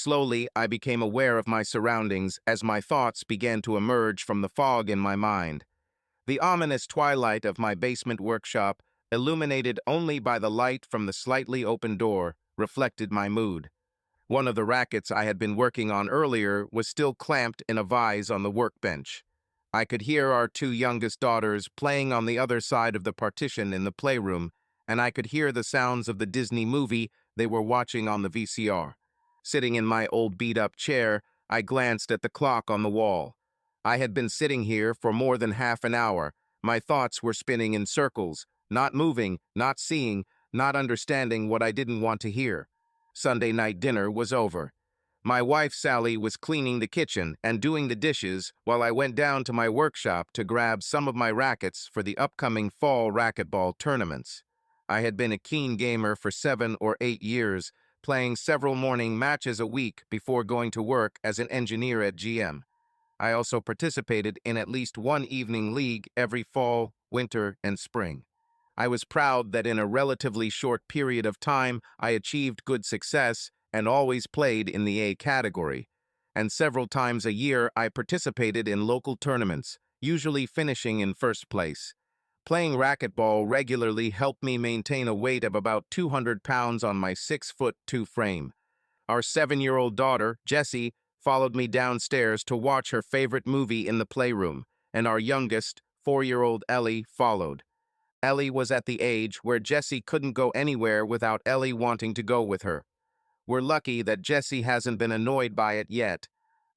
Slowly, I became aware of my surroundings as my thoughts began to emerge from the fog in my mind. The ominous twilight of my basement workshop, illuminated only by the light from the slightly open door, reflected my mood. One of the rackets I had been working on earlier was still clamped in a vise on the workbench. I could hear our two youngest daughters playing on the other side of the partition in the playroom, and I could hear the sounds of the Disney movie they were watching on the VCR. Sitting in my old beat-up chair, I glanced at the clock on the wall. I had been sitting here for more than half an hour. My thoughts were spinning in circles, not moving, not seeing, not understanding what I didn't want to hear. Sunday night dinner was over. My wife, Sally, was cleaning the kitchen and doing the dishes while I went down to my workshop to grab some of my rackets for the upcoming fall racquetball tournaments. I had been a keen gamer for 7 or 8 years, playing several morning matches a week before going to work as an engineer at GM. I also participated in at least one evening league every fall, winter, and spring. I was proud that in a relatively short period of time I achieved good success and always played in the A category. And several times a year I participated in local tournaments, usually finishing in first place. Playing racquetball regularly helped me maintain a weight of about 200 pounds on my 6'2" frame. Our 7-year-old daughter, Jessie, followed me downstairs to watch her favorite movie in the playroom, and our youngest, 4-year-old Ellie, followed. Ellie was at the age where Jessie couldn't go anywhere without Ellie wanting to go with her. We're lucky that Jessie hasn't been annoyed by it yet.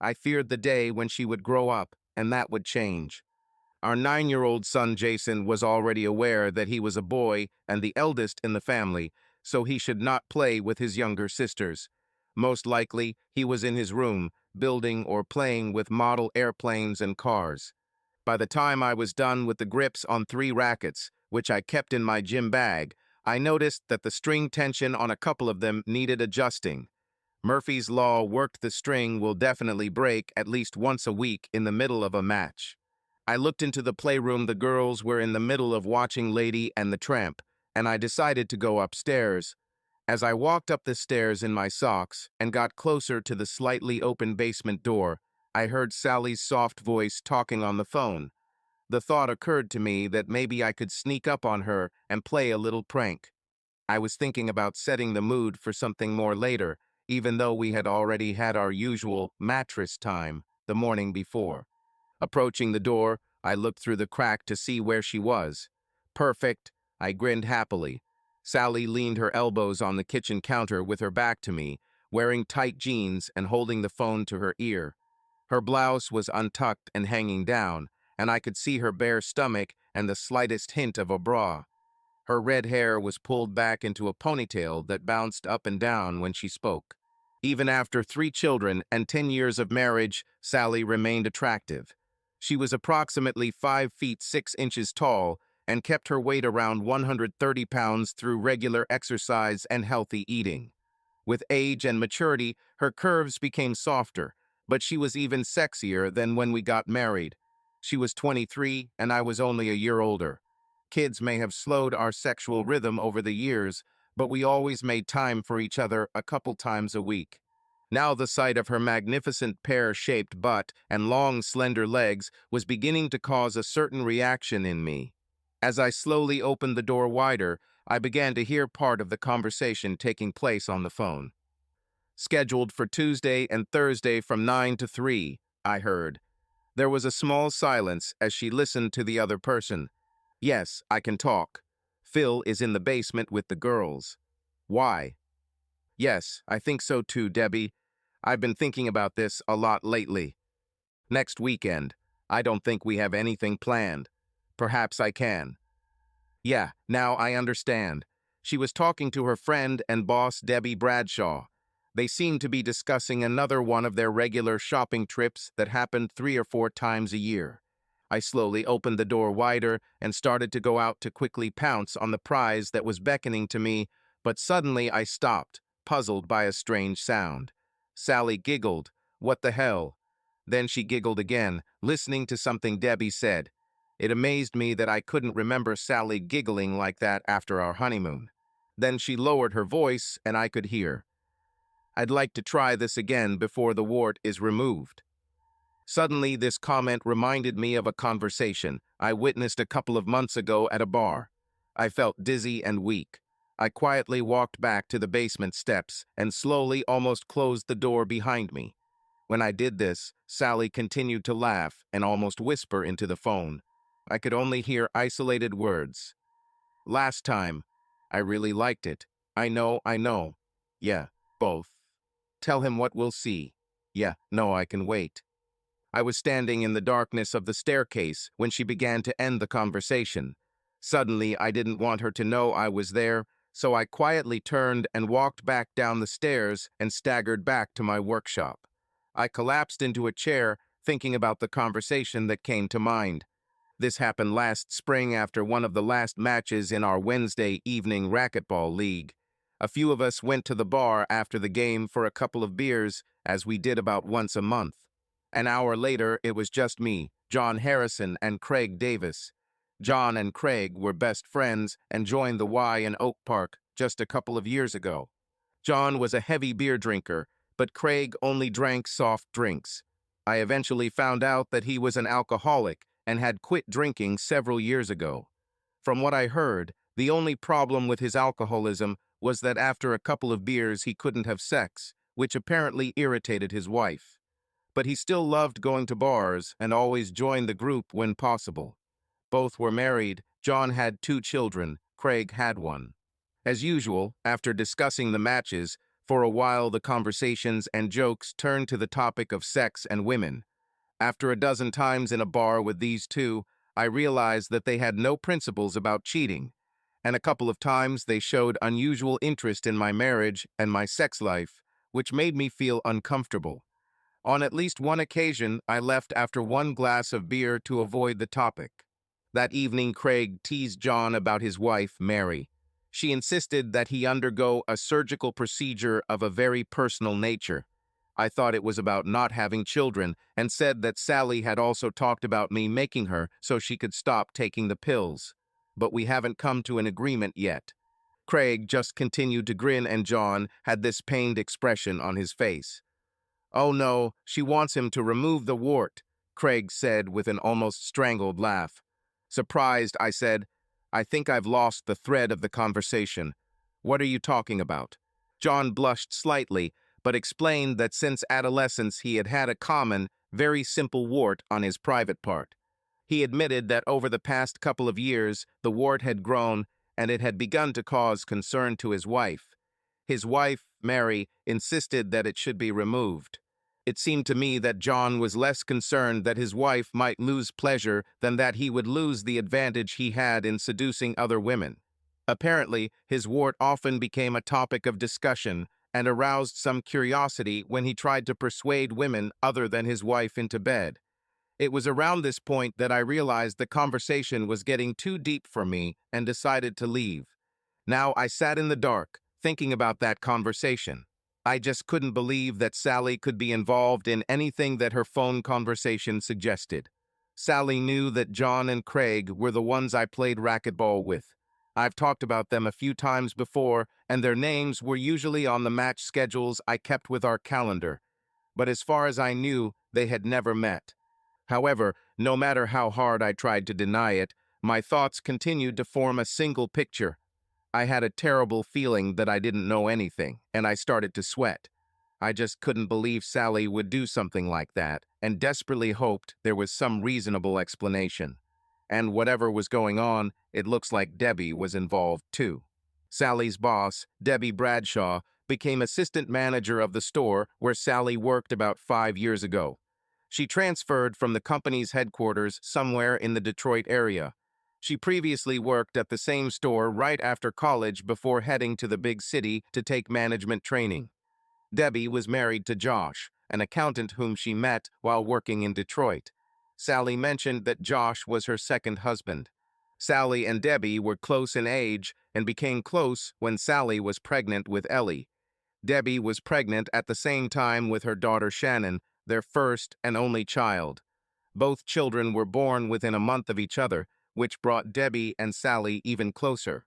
I feared the day when she would grow up, and that would change. Our 9-year-old son Jason was already aware that he was a boy and the eldest in the family, so he should not play with his younger sisters. Most likely, he was in his room, building or playing with model airplanes and cars. By the time I was done with the grips on 3 rackets, which I kept in my gym bag, I noticed that the string tension on a couple of them needed adjusting. Murphy's Law worked the string will definitely break at least once a week in the middle of a match. I looked into the playroom. The girls were in the middle of watching Lady and the Tramp, and I decided to go upstairs. As I walked up the stairs in my socks and got closer to the slightly open basement door, I heard Sally's soft voice talking on the phone. The thought occurred to me that maybe I could sneak up on her and play a little prank. I was thinking about setting the mood for something more later, even though we had already had our usual mattress time the morning before. Approaching the door, I looked through the crack to see where she was. Perfect, I grinned happily. Sally leaned her elbows on the kitchen counter with her back to me, wearing tight jeans and holding the phone to her ear. Her blouse was untucked and hanging down, and I could see her bare stomach and the slightest hint of a bra. Her red hair was pulled back into a ponytail that bounced up and down when she spoke. Even after 3 children and 10 years of marriage, Sally remained attractive. She was approximately 5 feet 6 inches tall and kept her weight around 130 pounds through regular exercise and healthy eating. With age and maturity, her curves became softer, but she was even sexier than when we got married. She was 23 and I was only a year older. Kids may have slowed our sexual rhythm over the years, but we always made time for each other a couple times a week. Now the sight of her magnificent pear-shaped butt and long, slender legs was beginning to cause a certain reaction in me. As I slowly opened the door wider, I began to hear part of the conversation taking place on the phone. "Scheduled for Tuesday and Thursday from 9 to 3, I heard. There was a small silence as she listened to the other person. "Yes, I can talk. Phil is in the basement with the girls." "Why?" "Yes, I think so too, Debbie. I've been thinking about this a lot lately." "Next weekend. I don't think we have anything planned. Perhaps I can." "Yeah, now I understand." She was talking to her friend and boss, Debbie Bradshaw. They seemed to be discussing another one of their regular shopping trips that happened 3 or 4 times a year. I slowly opened the door wider and started to go out to quickly pounce on the prize that was beckoning to me, but suddenly I stopped, puzzled by a strange sound. Sally giggled. "What the hell?" Then she giggled again, listening to something Debbie said. It amazed me that I couldn't remember Sally giggling like that after our honeymoon. Then she lowered her voice and I could hear. I'd like to try this again before the wart is removed. Suddenly, this comment reminded me of a conversation I witnessed a couple of months ago at a bar. I felt dizzy and weak. I quietly walked back to the basement steps and slowly almost closed the door behind me. When I did this, Sally continued to laugh and almost whisper into the phone. I could only hear isolated words. Last time. I really liked it. I know, I know. Yeah, both. Tell him what we'll see. Yeah, no, I can wait. I was standing in the darkness of the staircase when she began to end the conversation. Suddenly, I didn't want her to know I was there, so I quietly turned and walked back down the stairs and staggered back to my workshop. I collapsed into a chair, thinking about the conversation that came to mind. This happened last spring after one of the last matches in our Wednesday evening racquetball league. A few of us went to the bar after the game for a couple of beers, as we did about once a month. An hour later, it was just me, John Harrison, and Craig Davis. John and Craig were best friends and joined the Y in Oak Park just a couple of years ago. John was a heavy beer drinker, but Craig only drank soft drinks. I eventually found out that he was an alcoholic and had quit drinking several years ago. From what I heard, the only problem with his alcoholism was that after a couple of beers he couldn't have sex, which apparently irritated his wife. But he still loved going to bars and always joined the group when possible. Both were married. John had 2 children. Craig had one. As usual, after discussing the matches, for a while the conversations and jokes turned to the topic of sex and women. After a dozen times in a bar with these two, I realized that they had no principles about cheating, and a couple of times they showed unusual interest in my marriage and my sex life, which made me feel uncomfortable. On at least one occasion, I left after one glass of beer to avoid the topic. That evening, Craig teased John about his wife, Mary. She insisted that he undergo a surgical procedure of a very personal nature. I thought it was about not having children and said that Sally had also talked about me making her so she could stop taking the pills. But we haven't come to an agreement yet. Craig just continued to grin and John had this pained expression on his face. "Oh no, she wants him to remove the wart," Craig said with an almost strangled laugh. Surprised, I said, "I think I've lost the thread of the conversation. What are you talking about?" John blushed slightly, but explained that since adolescence he had had a common, very simple wart on his private part. He admitted that over the past couple of years, the wart had grown and it had begun to cause concern to his wife. His wife, Mary, insisted that it should be removed. It seemed to me that John was less concerned that his wife might lose pleasure than that he would lose the advantage he had in seducing other women. Apparently, his wart often became a topic of discussion and aroused some curiosity when he tried to persuade women other than his wife into bed. It was around this point that I realized the conversation was getting too deep for me and decided to leave. Now I sat in the dark, thinking about that conversation. I just couldn't believe that Sally could be involved in anything that her phone conversation suggested. Sally knew that John and Craig were the ones I played racquetball with. I've talked about them a few times before, and their names were usually on the match schedules I kept with our calendar. But as far as I knew, they had never met. However, no matter how hard I tried to deny it, my thoughts continued to form a single picture. I had a terrible feeling that I didn't know anything, and I started to sweat. I just couldn't believe Sally would do something like that, and desperately hoped there was some reasonable explanation. And whatever was going on, it looks like Debbie was involved too. Sally's boss, Debbie Bradshaw, became assistant manager of the store where Sally worked about 5 years ago. She transferred from the company's headquarters somewhere in the Detroit area. She previously worked at the same store right after college before heading to the big city to take management training. Debbie was married to Josh, an accountant whom she met while working in Detroit. Sally mentioned that Josh was her second husband. Sally and Debbie were close in age and became close when Sally was pregnant with Ellie. Debbie was pregnant at the same time with her daughter Shannon, their first and only child. Both children were born within a month of each other, which brought Debbie and Sally even closer.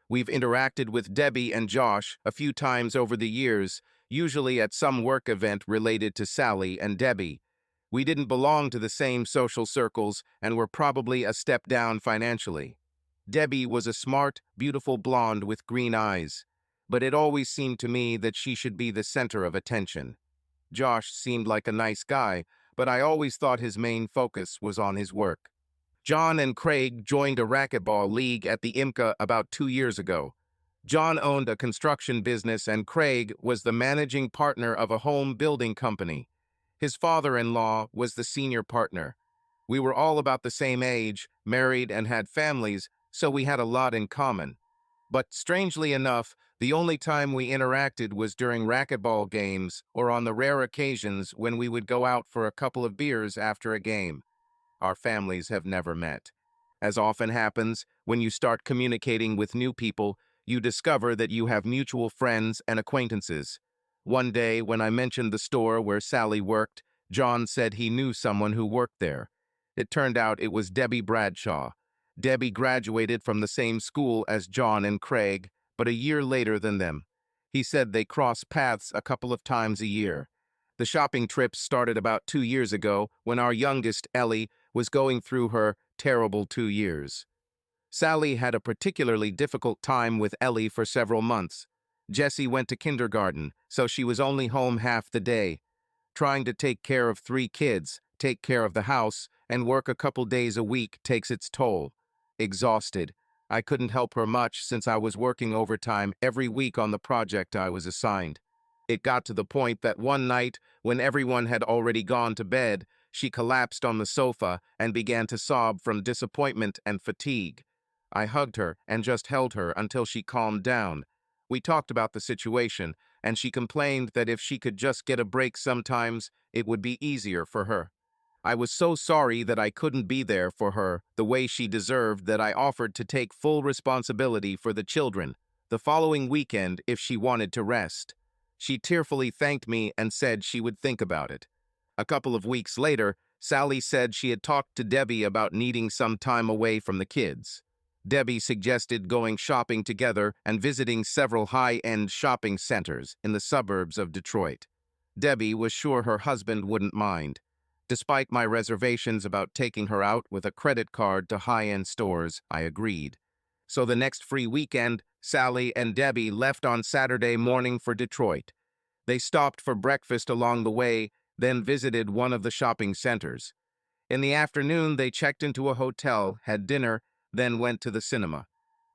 We've interacted with Debbie and Josh a few times over the years, usually at some work event related to Sally and Debbie. We didn't belong to the same social circles and were probably a step down financially. Debbie was a smart, beautiful blonde with green eyes, but it always seemed to me that she should be the center of attention. Josh seemed like a nice guy, but I always thought his main focus was on his work. John and Craig joined a racquetball league at the IMCA about 2 years ago. John owned a construction business and Craig was the managing partner of a home building company. His father-in-law was the senior partner. We were all about the same age, married and had families, so we had a lot in common. But strangely enough, the only time we interacted was during racquetball games or on the rare occasions when we would go out for a couple of beers after a game. Our families have never met. As often happens, when you start communicating with new people, you discover that you have mutual friends and acquaintances. One day, when I mentioned the store where Sally worked, John said he knew someone who worked there. It turned out it was Debbie Bradshaw. Debbie graduated from the same school as John and Craig, but a year later than them. He said they cross paths a couple of times a year. The shopping trips started about 2 years ago when our youngest, Ellie, was going through her terrible 2 years. Sally had a particularly difficult time with Ellie for several months. Jessie went to kindergarten, so she was only home half the day. Trying to take care of 3 kids, take care of the house, and work a couple days a week takes its toll. Exhausted, I couldn't help her much since I was working overtime every week on the project I was assigned. It got to the point that one night, when everyone had already gone to bed, she collapsed on the sofa and began to sob from disappointment and fatigue. I hugged her and just held her until she calmed down. We talked about the situation, and she complained that if she could just get a break sometimes, it would be easier for her. I was so sorry that I couldn't be there for her the way she deserved that I offered to take full responsibility for the children the following weekend if she wanted to rest. She tearfully thanked me and said she would think about it. A couple of weeks later, Sally said she had talked to Debbie about needing some time away from the kids. Debbie suggested going shopping together and visiting several high-end shopping centers in the suburbs of Detroit. Debbie was sure her husband wouldn't mind. Despite my reservations about taking her out with a credit card to high-end stores, I agreed. So the next free weekend, Sally and Debbie left on Saturday morning for Detroit. They stopped for breakfast along the way, then visited one of the shopping centers. In the afternoon, they checked into a hotel, had dinner, then went to the cinema.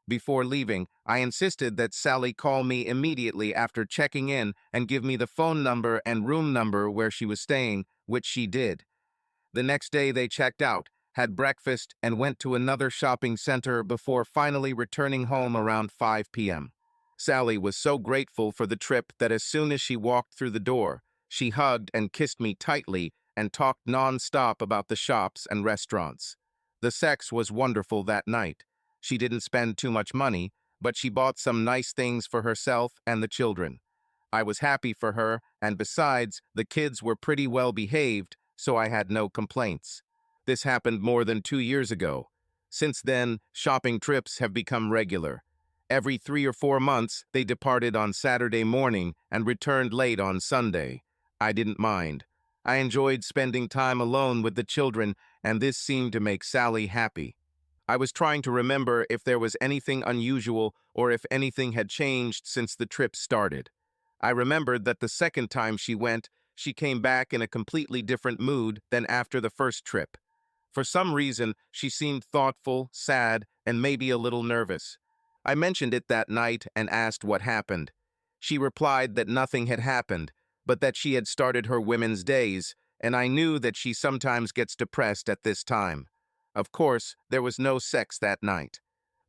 Before leaving, I insisted that Sally call me immediately after checking in and give me the phone number and room number where she was staying, which she did. The next day they checked out, had breakfast, and went to another shopping center before finally returning home around 5 p.m. Sally was so grateful for the trip that as soon as she walked through the door, she hugged and kissed me tightly and talked non-stop about the shops and restaurants. The sex was wonderful that night. She didn't spend too much money, but she bought some nice things for herself and the children. I was happy for her, and besides, the kids were pretty well behaved, so I had no complaints. This happened more than 2 years ago. Since then, shopping trips have become regular. Every 3 or 4 months, they departed on Saturday morning and returned late on Sunday. I didn't mind. I enjoyed spending time alone with the children, and this seemed to make Sally happy. I was trying to remember if there was anything unusual or if anything had changed since the trip started. I remembered that the second time she went, she came back in a completely different mood than after the first trip. For some reason, she seemed thoughtful, sad, and maybe a little nervous. I mentioned it that night and asked what happened. She replied that nothing had happened, but that she had started her women's days, and I knew that she sometimes gets depressed at this time. Of course, there was no sex that night.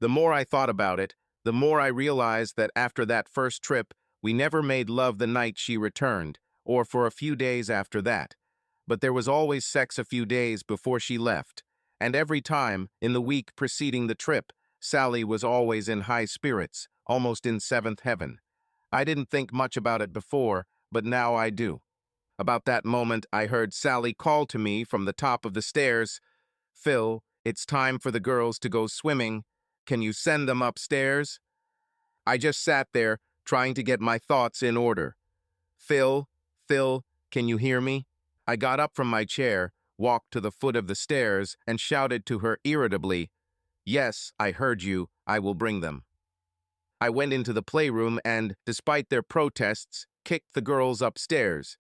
The more I thought about it, the more I realized that after that first trip, we never made love the night she returned, or for a few days after that. But there was always sex a few days before she left, and every time, in the week preceding the trip, Sally was always in high spirits, almost in seventh heaven. I didn't think much about it before, but now I do. About that moment, I heard Sally call to me from the top of the stairs, "Phil, it's time for the girls to go swimming. Can you send them upstairs?" I just sat there, trying to get my thoughts in order. Phil, Phil, can you hear me? I got up from my chair, walked to the foot of the stairs, and shouted to her irritably, "Yes, I heard you. I will bring them." I went into the playroom and, despite their protests, kicked the girls upstairs.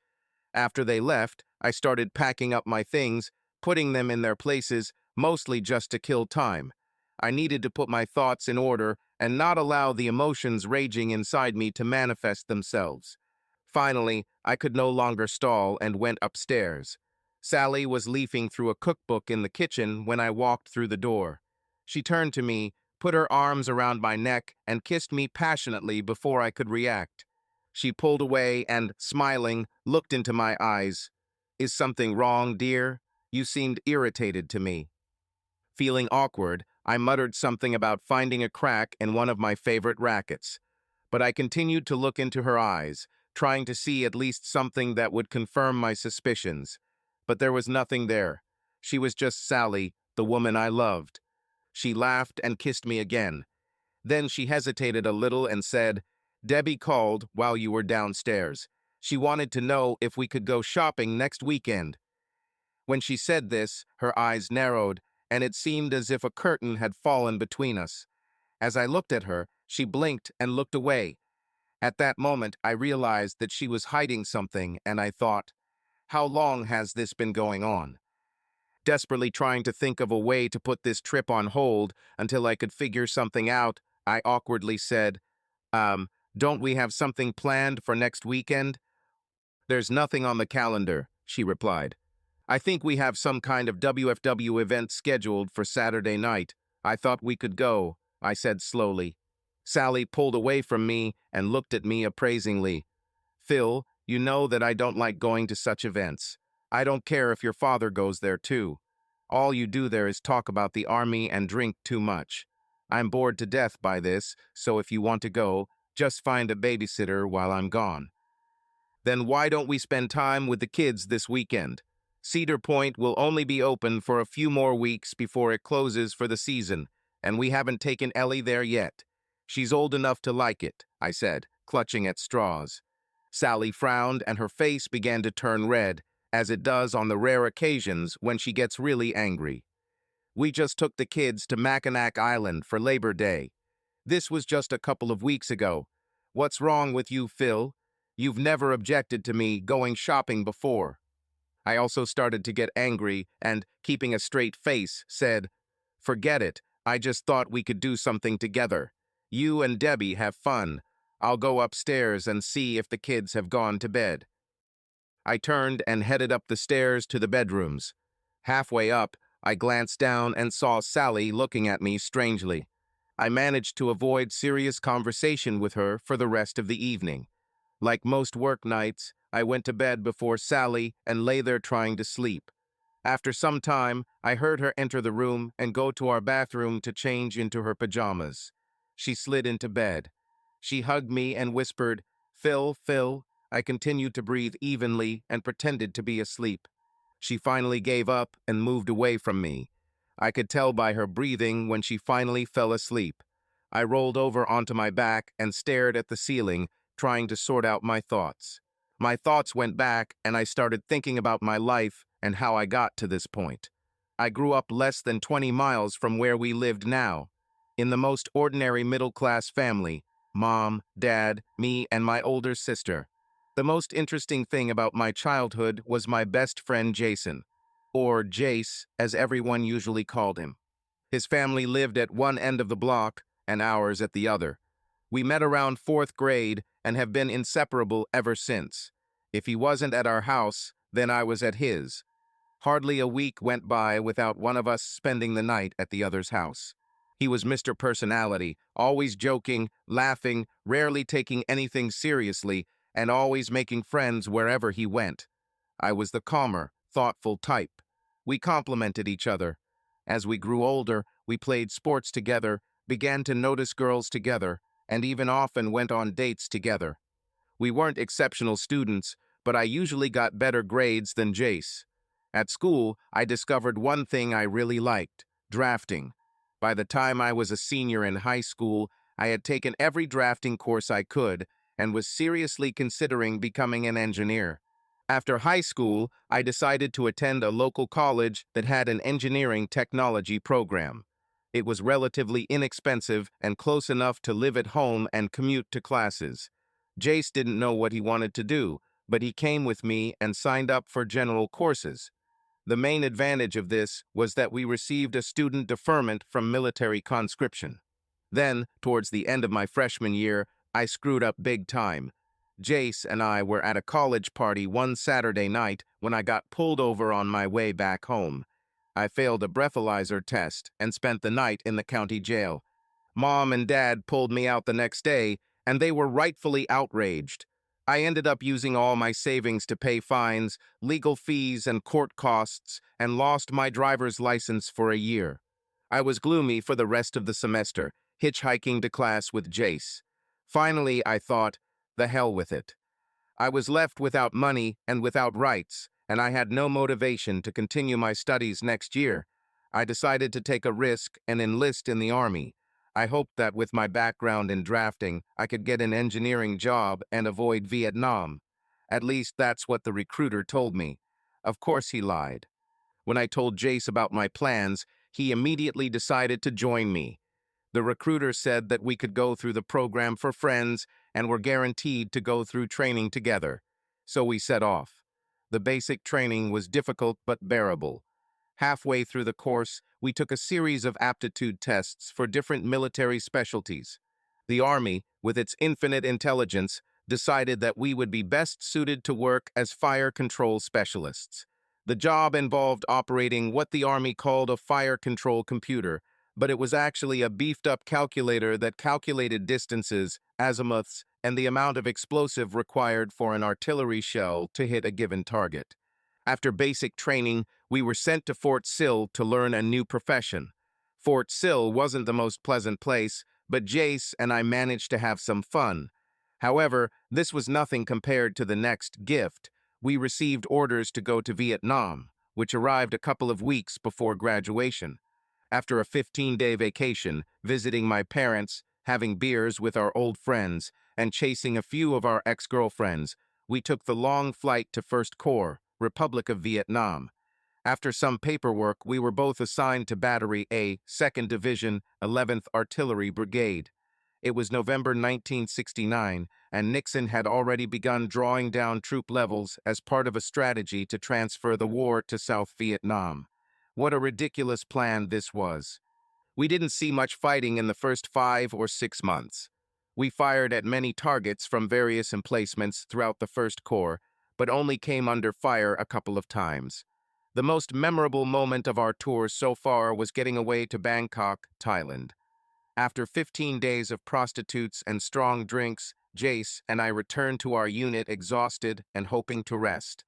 After they left, I started packing up my things, putting them in their places, mostly just to kill time. I needed to put my thoughts in order and not allow the emotions raging inside me to manifest themselves. Finally, I could no longer stall and went upstairs. Sally was leafing through a cookbook in the kitchen when I walked through the door. She turned to me, put her arms around my neck, and kissed me passionately before I could react. She pulled away and, smiling, looked into my eyes. "Is something wrong, dear? You seemed irritated to me." Feeling awkward, I muttered something about finding a crack in one of my favorite rackets. But I continued to look into her eyes, trying to see at least something that would confirm my suspicions. But there was nothing there. She was just Sally, the woman I loved. She laughed and kissed me again. Then she hesitated a little and said, "Debbie called while you were downstairs. She wanted to know if we could go shopping next weekend." When she said this, her eyes narrowed, and it seemed as if a curtain had fallen between us. As I looked at her, she blinked and looked away. At that moment, I realized that she was hiding something, and I thought, how long has this been going on? Desperately trying to think of a way to put this trip on hold until I could figure something out, I awkwardly said, don't we have something planned for next weekend?" "There's nothing on the calendar," she replied. "I think we have some kind of WFW event scheduled for Saturday night. I thought we could go," I said slowly. Sally pulled away from me and looked at me appraisingly. "Phil, you know that I don't like going to such events. I don't care if your father goes there too. All you do there is talk about the army and drink too much. I'm bored to death by this, so if you want to go, just find a babysitter while I'm gone." "Then why don't we spend time with the kids this weekend? Cedar Point will only be open for a few more weeks before it closes for the season, and we haven't taken Ellie there yet. She's old enough to like it," I said, clutching at straws. Sally frowned and her face began to turn red, as it does on the rare occasions when she gets really angry. "We just took the kids to Mackinac Island for Labor Day. This was just a couple of weeks ago. What's wrong with you, Phil? You've never objected to me going shopping before." I also started to get angry and, keeping a straight face, said, "Forget it. I just thought we could do something together. You and Debbie have fun. I'll go upstairs and see if the kids have gone to bed." I turned and headed up the stairs to the bedrooms. Halfway up, I glanced down and saw Sally looking at me strangely. I managed to avoid serious conversation with her for the rest of the evening. Like most work nights, I went to bed before Sally and lay there trying to sleep. After some time, I heard her enter the room and go to our bathroom to change into her pajamas. She slid into bed. She hugged me and whispered, "Phil, Phil." I continued to breathe evenly and pretended to be asleep. She finally gave up and moved away from me. I could tell by her breathing when she finally fell asleep. I rolled over onto my back and stared at the ceiling, trying to sort out my thoughts. My thoughts went back, and I started thinking about my life and how I got to this point. I grew up less than 20 miles from where we lived now, in the most ordinary middle-class family: mom, dad, me, and my older sister. The most interesting thing about my childhood was my best friend Jason, or Jace, as everyone usually called him. His family lived at one end of the block and ours at the other. We met around fourth grade and have been inseparable ever since. If he wasn't at our house, then I was at his. Hardly a week went by without one of us spending the night at the other's house. He was Mr. Personality, always joking, laughing, rarely taking anything seriously, and always making friends wherever he went. I was the calmer, thoughtful type. We complemented each other. As we grew older, we played sports together, began to notice girls together, and even often went on dates together. We weren't exceptional students, but I usually got better grades than Jace. At school, I discovered one thing I really liked: drafting. By the time I was a senior in high school, I had taken every drafting course I could, and was seriously considering becoming an engineer. After high school, I decided to attend a local college that had an engineering technology program. It was relatively inexpensive and close enough to live at home and commute to classes. Jace didn't know what he wanted to do, but he came with me and signed up for general courses. The main advantage of this was that we received a student deferment from military conscription. Then, towards the end of my freshman year, I screwed up big time. Jace and I were at a college party one Saturday night when I got pulled over on my way back home. I failed a breathalyzer test and spent the night in the county jail. Mom and Dad pulled me out the next day, and they were rightfully outraged. I ended up using all my savings to pay fines, legal fees, and court costs, and lost my driver's license for a year. I was gloomy for the rest of the semester, hitchhiking to class with Jace. Finally, I thought, the hell with it. I was left without money and without rights, and I had no motivation to continue my studies next year. I decided to take a risk and enlist in the Army. I hoped that with my background in drafting, I could get an engineering job and avoid Vietnam. At least that's what the recruiter told me. Of course he lied. When I told Jace about my plans, he immediately decided to join me. The recruiter said that we could go through the program for friends and were guaranteed to go through training together. So we set off. The basic training was difficult but bearable. Halfway through the course, we took a series of aptitude tests for different military specialties. The Army, with its infinite intelligence, decided that we would be best suited to work as fire control specialists. The job involved operating what the Army called a fire control computer, but it was actually a beefed-up calculator that calculated distances, azimuths, and the amount of explosive required for an artillery shell to hit a given target. After basic training, we were sent to Fort Sill to learn a new profession. Fort Sill wasn't the most pleasant place, but Jace and I managed to have some fun. However, this was nothing compared to the next gift. We received orders to go to Vietnam, which arrived a couple of weeks before graduation. After a 15-day vacation, visiting my parents, having beers with our old friends, and chasing a few of our ex-girlfriends, we took the long flight to First Corps, Republic of Vietnam. After some paperwork, we were both assigned to Battery A, 2nd Division, 11th Artillery Brigade. It was November 1969, and Nixon had already begun drawing down troop levels as part of a strategy to transfer the war to South Vietnam. What a ridiculous plan this was. We didn't see much fighting in the first 5 or 6 months. We fired at many targets from various emplacements throughout the First Corps, but only came under fire a couple of times. The most memorable moment of our tour so far was getting away to Bangkok, Thailand. After 15 days of prostitutes and strong drinks, Jace and I returned to our unit exhausted and hoping to rest.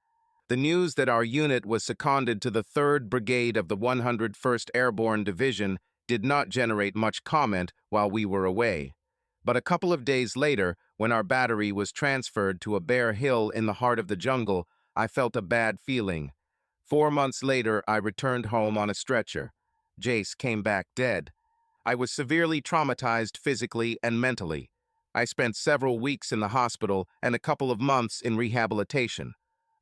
The news that our unit was seconded to the 3rd Brigade of the 101st Airborne Division did not generate much comment while we were away. But a couple of days later, when our battery was transferred to a bare hill in the heart of the jungle, I felt a bad feeling. 4 months later, I returned home on a stretcher. Jace came back dead. I was severely traumatized physically and mentally. I spent several weeks in the hospital and a couple of months in rehabilitation.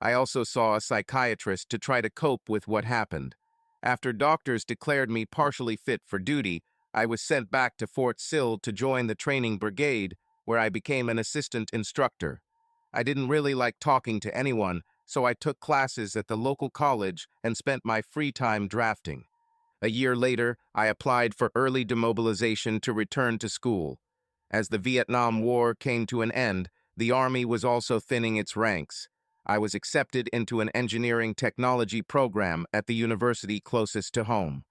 I also saw a psychiatrist to try to cope with what happened. After doctors declared me partially fit for duty, I was sent back to Fort Sill to join the training brigade, where I became an assistant instructor. I didn't really like talking to anyone, so I took classes at the local college and spent my free time drafting. A year later, I applied for early demobilization to return to school. As the Vietnam War came to an end, the Army was also thinning its ranks. I was accepted into an engineering technology program at the university closest to home.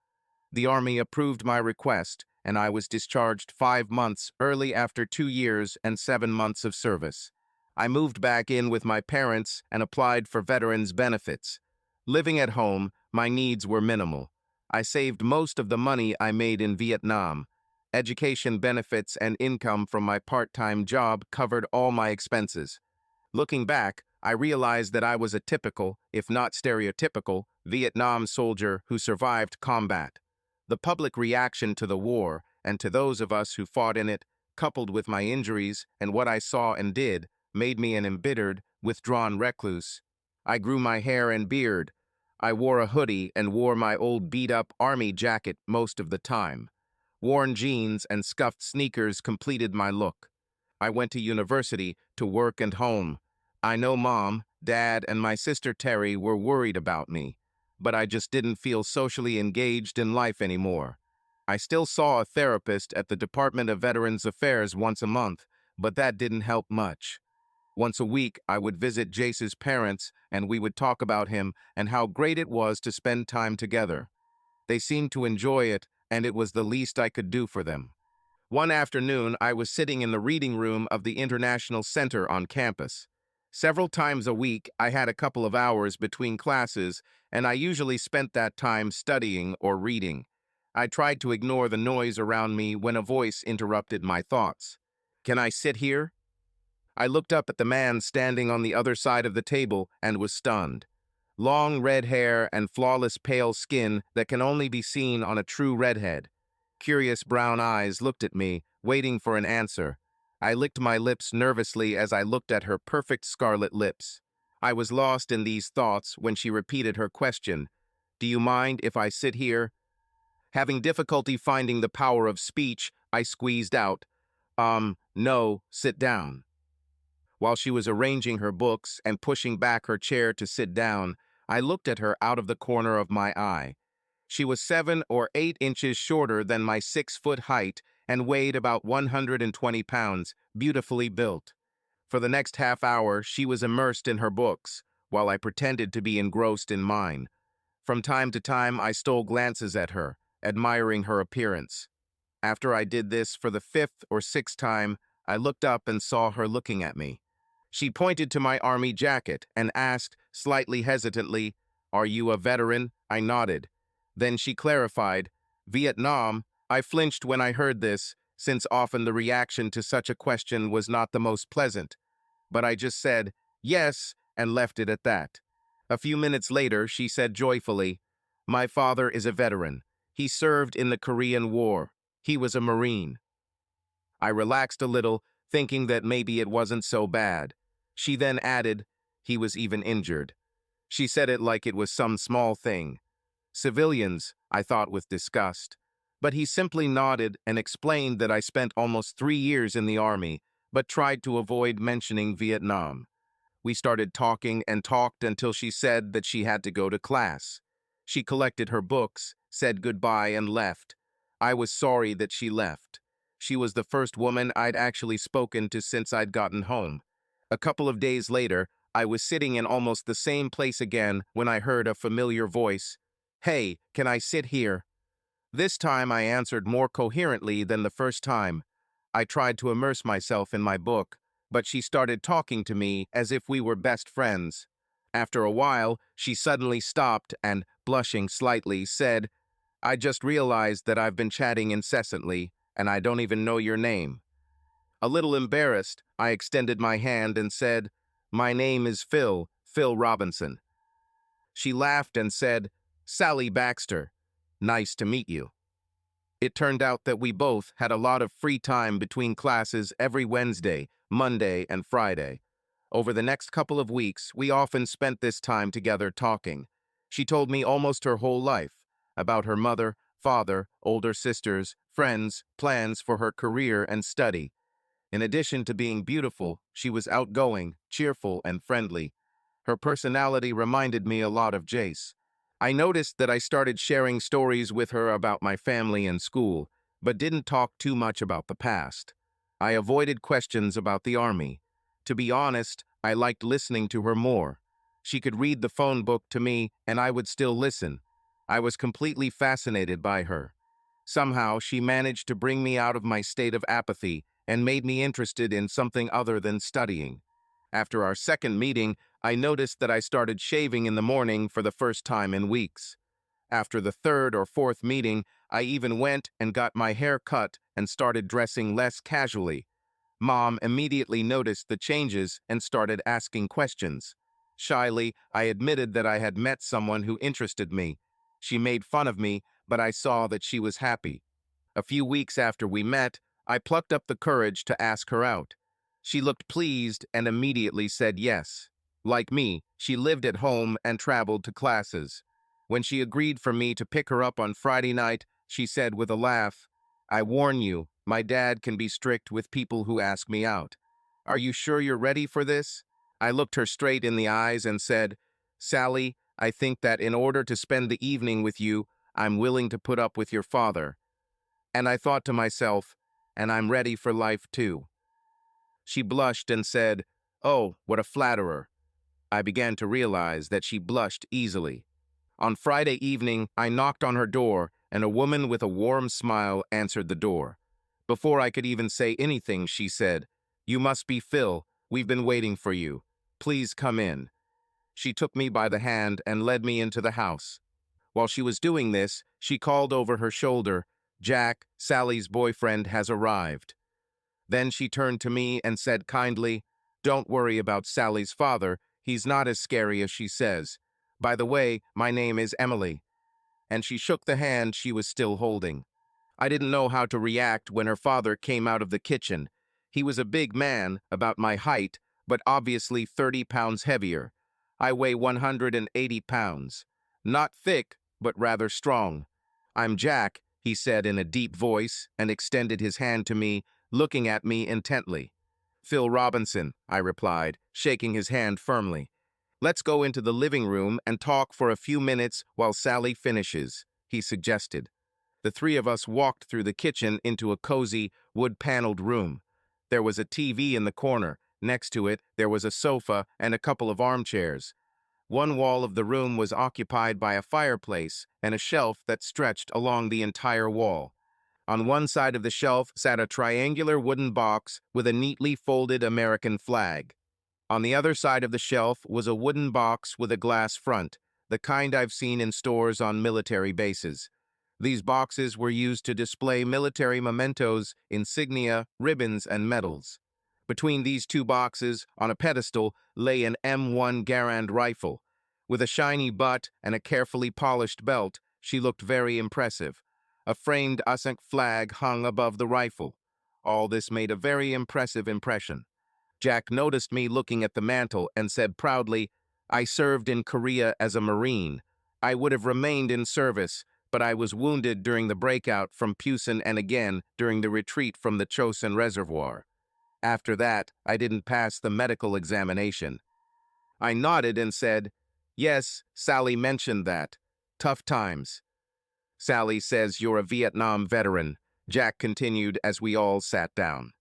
The Army approved my request, and I was discharged 5 months early after 2 years and 7 months of service. I moved back in with my parents and applied for veterans benefits. Living at home, my needs were minimal. I saved most of the money I made in Vietnam. Education benefits and income from my part-time job covered all my expenses. Looking back, I realized that I was a typical, if not stereotypical, Vietnam soldier who survived combat. The public reaction to the war, and to those of us who fought in it, coupled with my injuries and what I saw and did, made me an embittered, withdrawn recluse. I grew my hair and beard. I wore a hoodie and wore my old beat-up army jacket most of the time. Worn jeans and scuffed sneakers completed my look. I went to university, to work and home. I know Mom, Dad, and my sister Terry were worried about me, but I just didn't feel socially engaged in life anymore. I still saw a therapist at the Department of Veterans Affairs once a month, but that didn't help much. Once a week, I would visit Jace's parents, and we would talk about him and how great it was to spend time together. They seemed to enjoy it, and it was the least I could do for them. One afternoon, I was sitting in the reading room of the International Center on campus. Several times a week, I had a couple of hours between classes, and I usually spent that time studying or reading. I tried to ignore the noise around me when a voice interrupted my thoughts. "Can I sit here?" I looked up at the man standing on the other side of the table and was stunned. Long red hair and flawless pale skin that can only be seen on a true redhead. Curious brown eyes looked at me, waiting for an answer. I licked my lips nervously as I looked at her perfect scarlet lips. I was lost in these thoughts when she repeated her question. "Do you mind if I sit here?" Having difficulty finding the power of speech, I squeezed out, No, sit down." While she was arranging her books and pushing back her chair to sit down, I looked at her out of the corner of my eye. She was 7 or 8 inches shorter than my 6-foot height and weighed about 120 pounds, beautifully built. For the next half hour, she was immersed in her books, while I pretended to be engrossed in mine. From time to time, I stole glances at her, admiring her appearance. After I did this for the 5th or 6th time, I looked up and saw her looking at me. She pointed to my army jacket and asked, slightly hesitantly, "Are you a veteran?" I nodded. Then she clarified, "Vietnam." I flinched when I heard this, since often the reaction to such a question was not the most pleasant. But I just said, "Yes," and left it at that. A few minutes later, she said joyfully, "My father is a veteran. He served in the Korean War. He was a Marine." I relaxed a little, thinking that maybe it wasn't so bad. She then added, "He was even injured." She said it like it was some small thing. "Civilians," I thought with disgust. But he simply nodded and explained that I spent almost 3 years in the army, but tried to avoid mentioning Vietnam. We started talking and talked until she said that she had to go to class. She collected her books, said goodbye, and left. I was sorry that she left. She was the first woman I'd actually spoken to since I'd gotten home. A couple of days later, I was sitting in almost the same place again when I heard a familiar voice. "Hey, can I sit here?" This time I answered more coherently than the first time. I tried to immerse myself in my book, but she started talking to me as if we were best friends. After a while, she suddenly stopped and, blushing slightly, said, "I just realized that I've been chatting incessantly, and I don't even know your name." A little embarrassed, I extended my hand and said, "My name is Phil Robinson." She laughed and said, "Sally Baxter. Nice to meet you." It turned out that we both had a lot of free time between classes every Wednesday, Monday, and Friday. Over the next couple of weeks, we often spent this time together talking. She told me almost her whole life, about her mother, father, older sisters, friends, plans for her career and study. In addition to being beautiful, she was outgoing, cheerful, and friendly. Her personality reminded me a lot of Jace. I noticed that I started sharing stories with her about my family and school, but didn't talk too much about the past. I avoided questions about the army. To be honest, I liked listening to her more. She could read the phone book to me, and I would still listen. I was completely fascinated by her. Somehow, she managed to bring me out of my state of apathy and made me interested in something other than studying. After our second meeting, I noticed that I started shaving in the morning for the first time in weeks. After the third or fourth meeting, I even went and got my hair cut and started dressing less casually. Mom immediately noticed the changes and started asking questions. Shyly, I admitted that I had met someone who interested me. She made fun of me, but I saw that she was happy. A few weeks after we met, I plucked up the courage to ask her out. She looked pleased and immediately said yes. Like me, she lived at home and traveled to classes. When she agreed for me to pick her up on Friday night, she said with a laugh, "I warn you, my dad can be strict with people who ask me out. Are you sure you're ready for this?" I looked her straight in the eyes and said, "Sally, I think that in order to spend the evening with you, I'm willing to put up with your father." And I thought to myself, and I'm ready for life too. She blushed and said, "Oh, what a flatterer." I began to realize that she blushed easily. On Friday evening, I knocked on her door, and a woman with a warm smile answered the door. Before I could even say anything, she said, "You must be Phil. We've been waiting for you. Please come in." She took me by the hand and led me into the house. While she was doing this, she called over her shoulder, "Jack, Sally's boyfriend has arrived." Then she turned to me and said kindly, "Don't worry about Sally's father. He's not as scary as she says. By the way, my name is Emily." And she shook the hand she was still holding. I didn't know how to react when her father came out of the kitchen. He was a big man, about my height, but obviously 30 pounds heavier. I weigh 180 pounds. Not thick, but rather strong. "I'm Jack," he said in a deep voice and extended his hand to me, looking at me intently. "Phil Robinson," I replied, shaking his hand firmly. "Let's go into the living room and talk for a few minutes while Sally finishes," he suggested. The three of us walked through the kitchen into a cozy, wood-paneled room. There was a TV in the corner. Next to it, there was a sofa and a couple of armchairs. One wall of the room was occupied by a fireplace and a shelf that stretched along the entire wall. On one side of the shelf sat a triangular wooden box with a neatly folded American flag. On the other side of the shelf was a wooden box with a glass front, the kind I've seen in stores on military bases. These boxes were used to display military mementos, insignia, ribbons, and medals. Between these two boxes, on a pedestal, lay an M1 Garand rifle. With a shiny butt and a carefully polished belt, she looked very impressive. A framed USANC flag hung above the rifle. All this made a very impressive impression. Jack noticed me looking at the mantle and said proudly, "I served in Korea as a Marine. I would have remained in service, but I was wounded during the breakout from Pusan and again during the retreat from the Chosin Reservoir. After that, I didn't pass the medical examination." I nodded and said, "Yes, Sally mentioned that. Tough times." "Sally says you're a Vietnam veteran," Jack continued as we all sat down.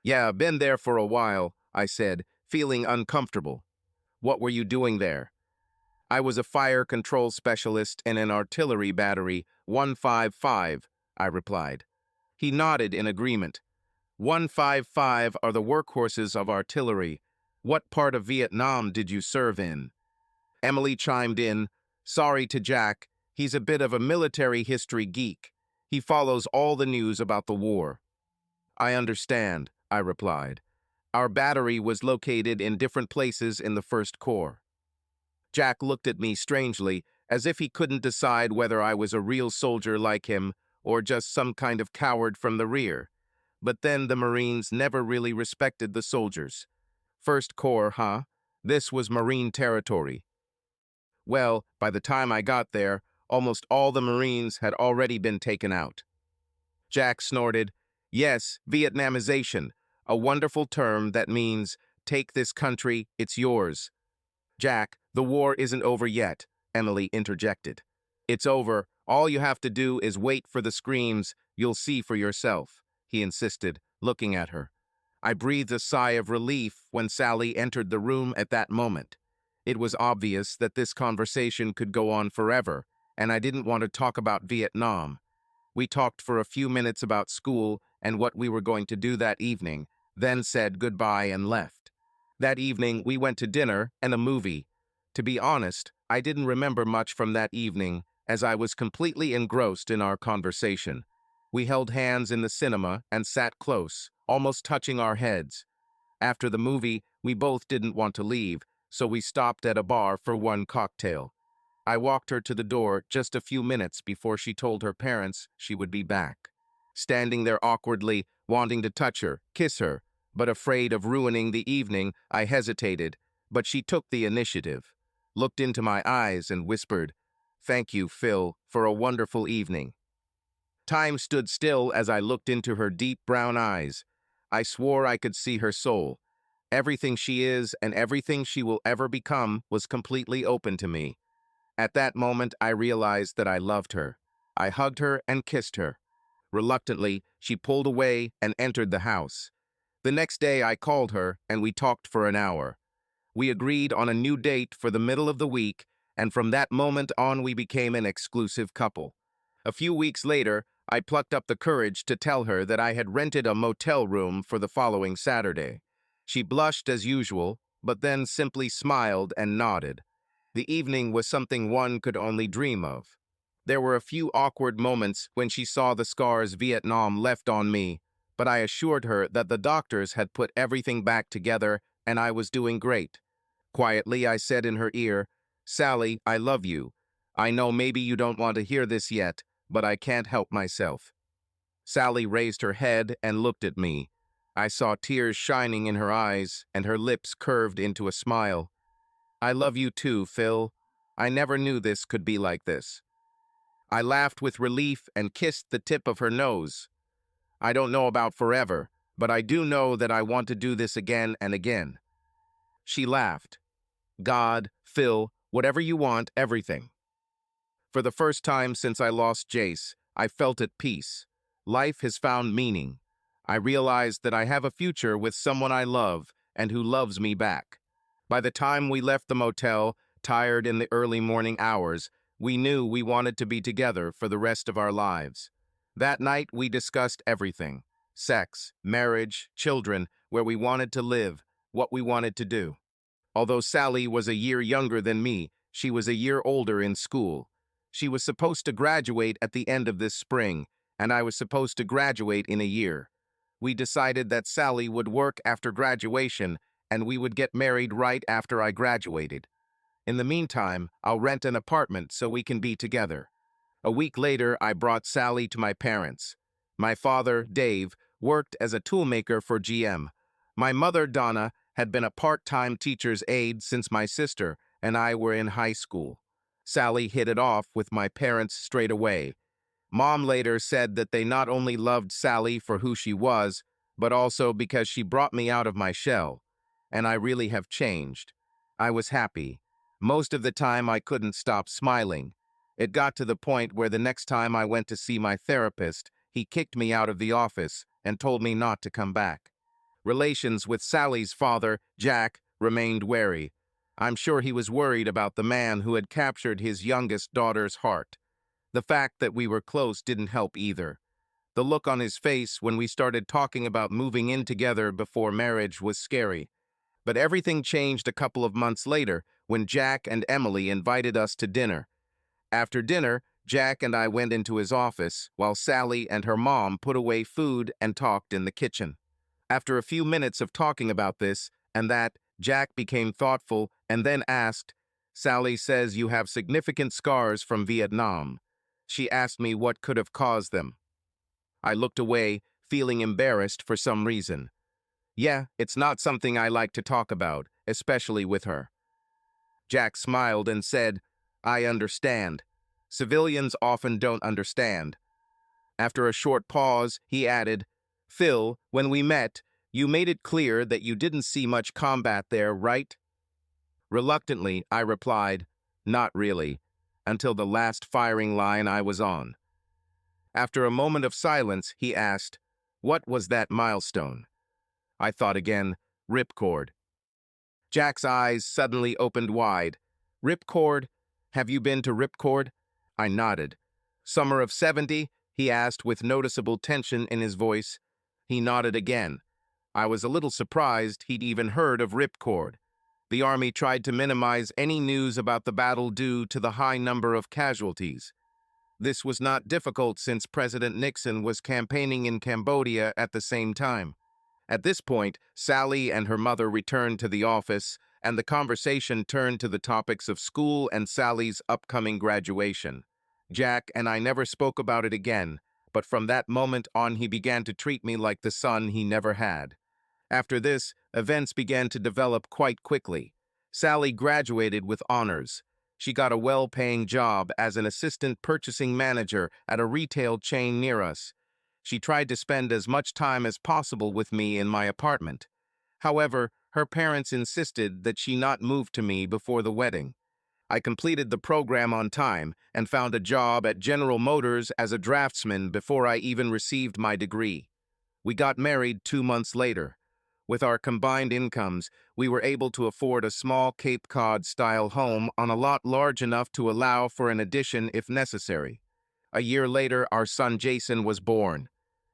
"Yeah, been there for a while," I said, feeling uncomfortable. "What were you doing there?" "I was a fire control specialist in an artillery battery, 155, I replied. He nodded in agreement. 155 are the workhorses of artillery. What part of Vietnam did you serve in?" Emily chimed in, "Sorry to Jack, he's a bit of a military history geek. He follows all the news about the war." "I understand," I replied. "Our battery was located in different places in the First Corps." Jack looked at me strangely, as if he couldn't decide whether I was a real soldier like him or just some kind of coward from the rear. But then the Marines never really respected the soldiers. First Corps, huh? This was Marine territory. Well, by the time I got there, almost all the Marines had already been taken out. Jack snorted, "Yes, Vietnamization, a wonderful term that means, take this country, it's yours." "Jack, the war isn't over yet," Emily interjected. "It's over. All you have to do is wait for the screams. You'll see for yourself," he insisted, looking at her. I breathed a sigh of relief when Sally entered the room at that moment. It was obvious that this conversation could go on forever, and I didn't want to talk about Vietnam. We talked for a few minutes about school and what we were going to do that evening, then said goodbye and left. That evening, we went to dinner and a movie. To be honest, I didn't remember much from that evening, as I was completely engrossed in our conversation. We held hands in the cinema and sat close, almost touching our heads. After the movie, we both didn't want to leave, so we stopped at a bar for one cocktail. I walked her to the door just a few minutes before she told her parents she would be back. Standing there awkwardly, wanting to touch her, kiss her, but afraid of ruining the evening, I hesitated, but she took the initiative, looked into my eyes and whispered, "Thank you, Phil, for a wonderful evening." Time stood still as I looked into her deep brown eyes. I swore I could see her soul. Everything she is and everything she will ever become was completely open to me. At that moment, I realized that I loved her. I hugged her and kissed her. Reluctantly, she pulled away and entered the house. The next day, I called her and we talked for an hour. We agreed on a new date for the middle of the week, and from that moment on, we became an exclusive couple. A few weeks later, I plucked up the courage to tell her that I had rented a motel room for the following Saturday. She blushed as usual, but then simply smiled and nodded. The evening was something one could only dream of. There were a few awkward moments when she saw the scars Vietnam left on me, but I assured her that the doctors had put everything back together and I was doing great. Quietly, I said in her ear, "Sally, I love you. I know maybe you don't want to hear this yet, but I can't help myself." Sally raised her head and looked at me. I saw tears shining in her eyes and her lips curved into a smile. "I love you too, Phil. I never knew this could be like this." I laughed with relief and kissed the tip of her nose. "I don't know about forever, but I do know that I want to do this again and again." She laughed. "God, Phil, whatever you want, everything." For the first time since I lost Jace, I felt at peace. Life has found meaning. I realized that I have a future with someone I love and who loves me back. By the time we left the motel, tired in the early morning hours, we knew we wanted to be together for the rest of our lives. That night, we discussed everything: sex, marriage, children, where we wanted to live, what we wanted to do. Although Sally was a year younger than me, she was a year older in school. She was supposed to graduate at the end of this spring, and I was supposed to graduate in a year. We decided that Sally would work after graduation, and we would get married right after I graduated. In the meantime, I'll rent an apartment so we can be together. A week later, I brought Sally to my parents. My father, Dave, worked as a toolmaker for GM. My mother, Donna, had been a part-time teacher's aide since my sister and I were in high school. Sally hit it off with my parents straight away. Mom later said that they not only loved Sally for who she was, but also because she brought me out of my shell. And I really have changed. I was happy. Most of the time I couldn't stop smiling. It got to the point where the next time I went to see my therapist, he kicked me out of the office and told me not to come back. Relations with Sally's father, Jack, remained wary. I'm sure he was worried about the man who had captured his youngest daughter's heart. The fact that we were close didn't help either. The look on his face when we started talking about moving in together before marriage was scary. But everything changed a couple of months later when Jack and Emily invited us to dinner. After dinner, Jack and I went into his office while Sally and her mom put away food and talked in the kitchen. After a few minutes of talking about this and that, Jack became thoughtful and then asked, "Sally says you have significant scars from Vietnam." She asked me what could have caused them. I looked away, feeling embarrassed for some reason. Yeah, it's not something I like to talk about, especially with her. Jack smiled and said, "I understand. Civilians often don't understand." After a short pause, he added, "Phil, when we met, you made it clear that you didn't see much combat there, right?" Reluctantly, I replied, "Not really, until the last firing line I was on." After a moment of silence, he asked, "What was that milestone?" I thought again, "Ripcord." Jack's eyes suddenly opened wide. "Ripcord? Have you been to Ripcord?" I nodded. "Summer of '70? He asked with noticeable tension in his voice. He nodded again. I was a little surprised he'd even heard of Ripcord. The Army tried to minimize any news about the battle due to the high number of casualties. This was not difficult since President Nixon was campaigning in Cambodia at the same time. At this point, Sally and her mother returned to the office, and the conversation turned to the topics of school and Sally's upcoming graduation. Jack and I never spoke about it again, but from that moment on he began to treat me like the son he never had. After this, events began to develop quite quickly. Sally graduated with honors. She got a well-paying job as an assistant purchasing manager at a retail chain near us. She tried to spend as much time as possible with me in my apartment. However, her parents insisted that she not move to me before the wedding. I completed the program on time and found a job at General Motors as a draftsman before I even received my degree. We got married 2 months later. With our combined incomes, we were able to afford a small Cape Cod-style home on a lot large enough to allow for an addition if necessary. A year later, our son Jason was born.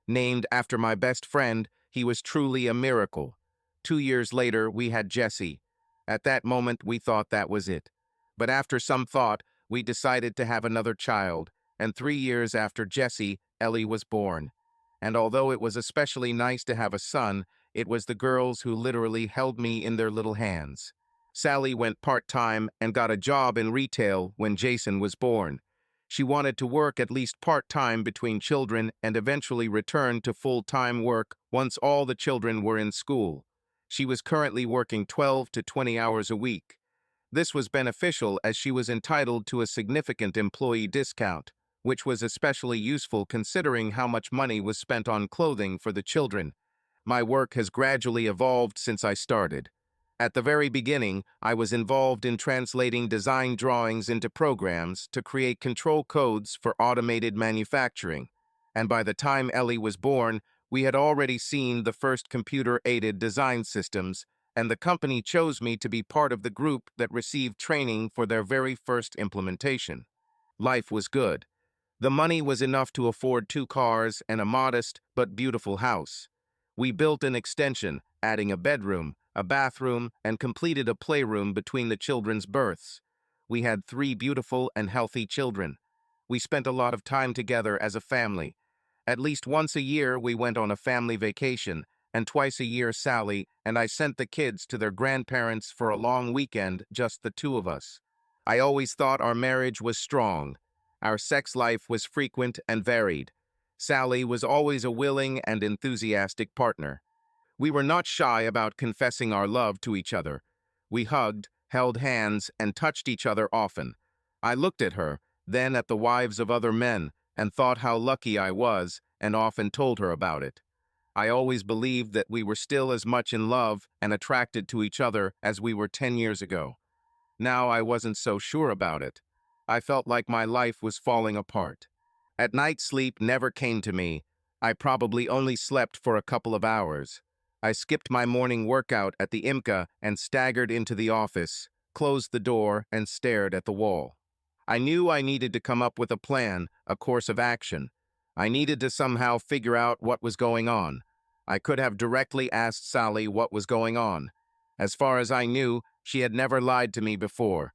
Named after my best friend, he was truly a miracle. 2 years later, we had Jesse. At that moment, we thought that was it. But after some thought, we decided to have another child, and 3 years after Jesse, Ellie was born. And although it was especially nice to have a son, it was the girls who literally held me in their little hands. Sally went part-time and got a job in retail when Jason was born. She wanted to work at least part-time between children and eventually return to full-time work once all the children were in school. She was currently working 12 to 20 hours a week. This was beneficial as she was entitled to a significant employee discount, which was especially useful considering how much money was spent on clothing for the children. My work has gradually evolved since I started. At the very beginning, I was involved in translating design drawings into programs to create control codes for automated manufacturing. And by the time Ellie was born, we had already seen the first computer-aided design systems, and the company chose me to be part of the group that received training for their very first implementation. Life was good. The money was enough to afford 2 cars and a modest but beautiful house. We built an extension, adding a bedroom, a bathroom, and completed a playroom between the children's berths. We had 3 beautiful and healthy children. We spent a lot of time together as a family. At least once a year we went on a family vacation, and twice a year Sally and I sent the kids to their grandparents for a long weekend, just the two of us. I always thought our marriage was strong. Our sex life was frequent and varied. Sally was always a willing and enthusiastic partner. We were not shy about confessing our love to each other. We hugged, held hands, and touched each other often. I looked at her, then at the wives of other men, and thought how lucky I was, and often told her about it. I always believed that we were still as much in love and attracted to each other as we were 10 years ago. Now I wasn't so sure about it. I felt like my life was falling apart. At night, sleep never came to me. I probably only slept for a couple of hours. I skipped my morning workout at the IMCA and staggered into the office, closed the door, and stared at the wall. I knew I needed to come up with a plan, a course of action. I needed to somehow figure out what was going on. I could have directly asked Sally what was going on. As far as I knew, she had never lied to me before.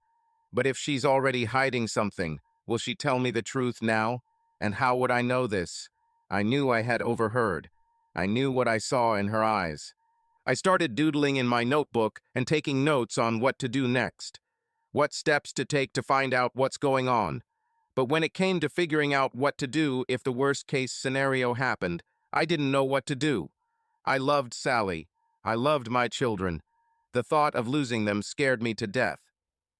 But if she's already hiding something, will she tell me the truth now? And how would I know this? I knew I had overheard. I knew what I saw in her eyes. I started doodling in my notebook and taking notes on what to do next. What steps to take to find out what's going on. But when it came to figuring out what to do if the worst-case scenario happened, I didn't know what to do. I loved Sally. I loved my children. The thought of losing them scared me to death.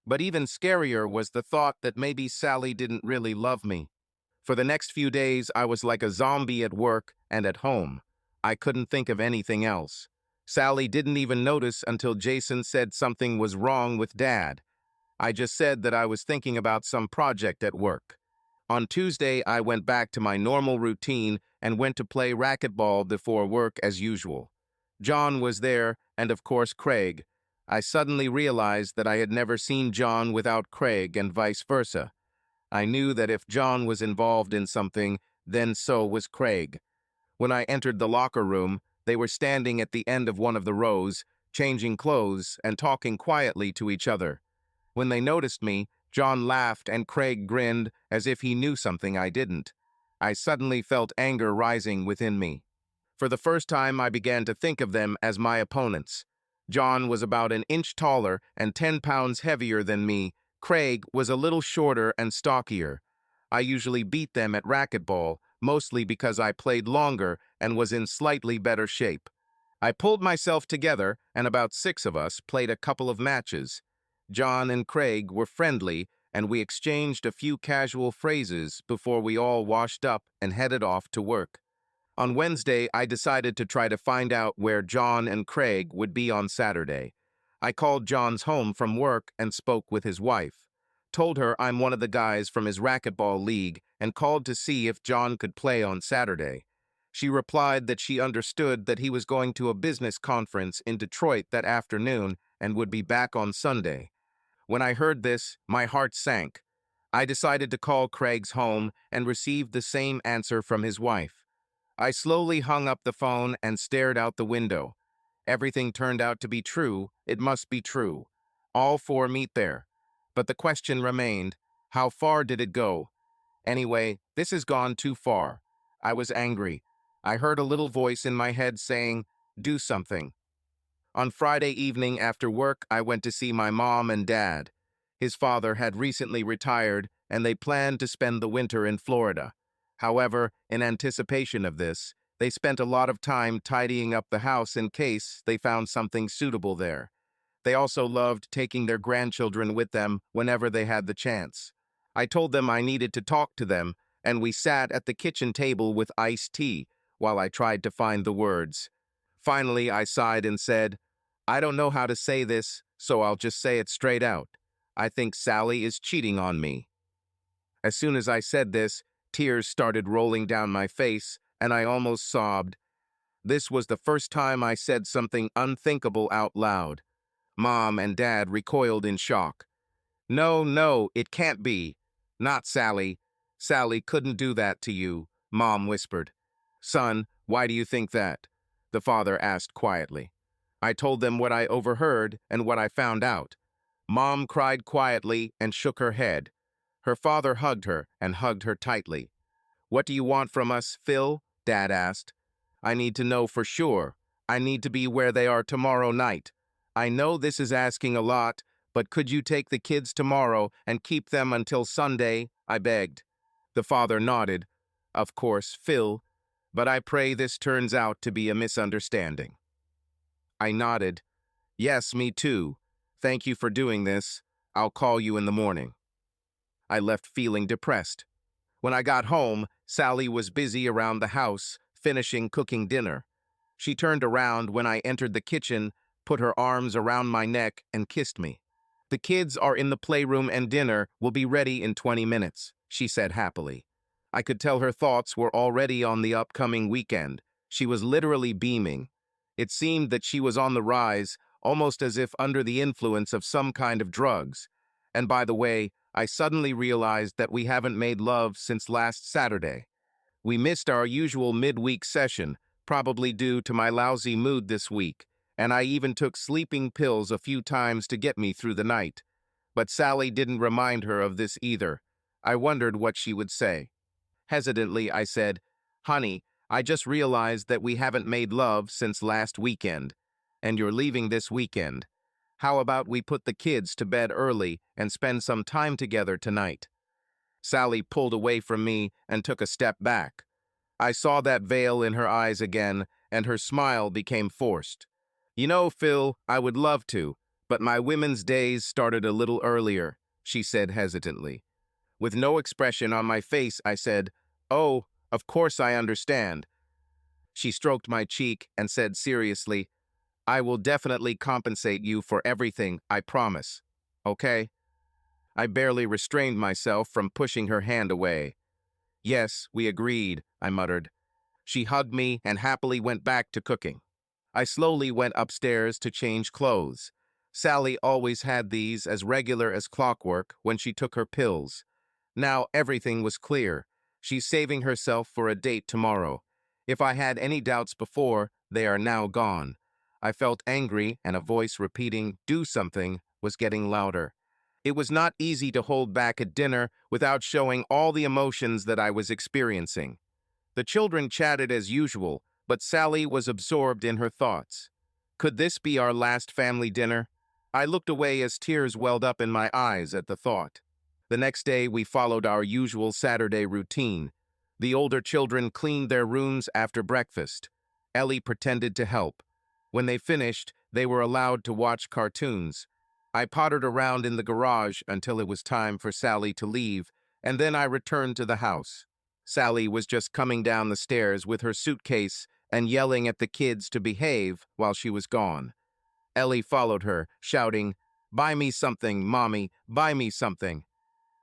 But even scarier was the thought that maybe Sally didn't really love me. For the next few days, I was like a zombie at work and at home. I couldn't think of anything else. Sally didn't even notice until Jason said something was wrong with Dad. I just said that I was thinking about some project at work. On Tuesday, I went back to my normal routine and went to play racquetball before work as usual. John was there, and of course Craig. I suddenly realized that I had never seen John without Craig and vice versa. I knew that if John was involved in something, then so was Craig. When I entered the locker room, they were standing at the end of one of the rows, changing clothes and talking quietly to each other. When they noticed me, John laughed and Craig grinned as if he knew something I didn't. I suddenly felt anger rising within me. For the first time, I began to think of them as my opponents. John was about an inch taller and 10 pounds heavier than me. Craig was a little shorter and stockier. I usually beat them at racquetball, mostly because I played longer and was in slightly better shape. I pulled myself together, and about 6 of us played a couple of matches. John and Craig were friendly, and we exchanged a few casual phrases before we all washed up and headed off to work. On Wednesday, I decided to try to find out where John and Craig would be on Saturday. I called John's home from work and spoke with his wife. Told her I'm one of the guys from his racquetball league and called to see if John could play on Saturday. She replied that she understood that he was going to a business conference in Detroit that afternoon and would be back on Sunday. When I heard this, my heart sank. I decided to call Craig's home and received the same answer from his wife. I slowly hung up the phone and stared out the window. Everything turned out to be true. It must be true. All 4 meet there. But the question remained, how far did it go? Anyway, this has gone too far. I was angry. I heard a little voice in my head saying, do something. On Friday evening after work, I went to see my mom and dad. His father had recently retired, and they planned to spend the winter in Florida. However, in anticipation of this, they spent a lot of time tidying up the house in case they found something suitable there. They also loved taking their grandchildren with them whenever they had the chance. I told them I needed to talk to them, and we sat at the kitchen table with iced tea while I tried to find the words. Finally, I sighed and said, I don't know how to say this, so I'll just say it straight out. I think Sally is cheating on me. As soon as I said this, tears started rolling down my face, and I almost sobbed. This was the first time I said something unthinkable out loud. Mom and Dad recoiled in shock. No, no, it can't be. Not Sally. Sally couldn't do that to you, Mom whispered. Son, why do you think that? The father asked quietly. I told them what I overheard and what I found out. Mom cried quietly and shook her head. Her father hugged her and hugged her tightly. What do you want from us, Phil? Dad asked. I need to know for sure. I need to be where they are tomorrow night. I know this is asking a lot, but could you take the kids tomorrow and keep them until Sunday? I begged. The father nodded. Of course, Phil, but I pray this turns out to be a misunderstanding. I nodded. Yes, me too. Thank you for doing this. I'll call you in the morning. I left feeling depressed. When I got home, Sally was busy around the house, finishing cooking dinner. She turned around when I entered the kitchen, put her arms around my neck, and kissed me. The kids are in the playroom and dinner will be ready in 20 minutes, she said happily. I could tell her thoughts were already on the upcoming weekend. She was literally beaming. It seemed that she was on the rise, almost as if under the influence of some kind of drugs. And by the way, I suddenly realized that we haven't made love since last Saturday. We missed our usual midweek session, probably due to my lousy mood this week, and I even took sleeping pills a few times to get me through the night. But Sally didn't remind her of this either. I wondered what she would say. Hesitantly, I said, Honey, I just realized that we haven't made love since last weekend, and you're leaving this weekend. How about we put the kids to bed early and spend some time together tonight? Sally pulled away from me and took a step back. I saw that veil in her eyes again, and her smile became forced. You know, Phil, I would love to, but my women's days started a little earlier, she said hesitantly. With no expression on my face, I said, Oh, of course I understand. She stroked my cheek and said seriously, I will definitely compensate you for everything, I promise. Okay? I barely restrained myself from pushing her hand away. Yes, we agreed, I muttered. She hugged me and happily went back to cooking. I slowly went upstairs to change clothes. Sally always had these as regular as clockwork when she took her pills. Now everything was clear. She's saving herself for a date tomorrow. If I had any doubts before, they are now gone. I felt angry, and a voice repeating, do something, was getting louder. It was not easy to hold back at dinner without showing all the emotions that I was experiencing. The children chatted as usual, but Sally was absorbed in her thoughts. Could this be our last family dinner? I looked away as tears welled up in my eyes at the thought. The next day, we followed our usual Saturday routine. The older children cleaned their rooms after breakfast. Ellie pretended to help. When they finished, they were allowed to watch cartoons. I pottered around in the garage until it was time for Sally to leave, and then I returned to the house. Sally was just coming down the stairs with her suitcase and yelling at the kids to behave while she was gone. Ellie followed her, shouting, "Buy me something, Mommy, buy me something."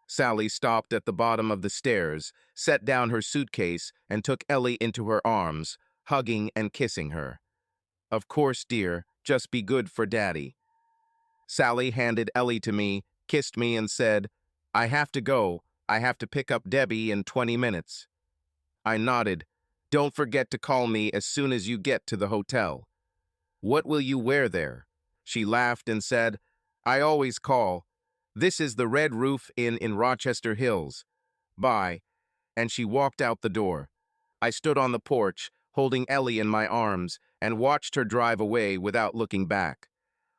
Sally stopped at the bottom of the stairs, set down her suitcase, and took Ellie into her arms, hugging and kissing her. "Of course, dear, just be good for Daddy." Sally handed Ellie to me, kissed me, and said, "I have to go. I have to pick up Debbie in 20 minutes. I nodded. "Don't forget to call me as soon as you get to the hotel." "What will you wear there?" She laughed and said, "I always call. This is the Red Roof Inn in Rochester Hills. Bye." And she walked out the door. I stood on the porch, holding Ellie in my arms, and watched her drive away without looking back.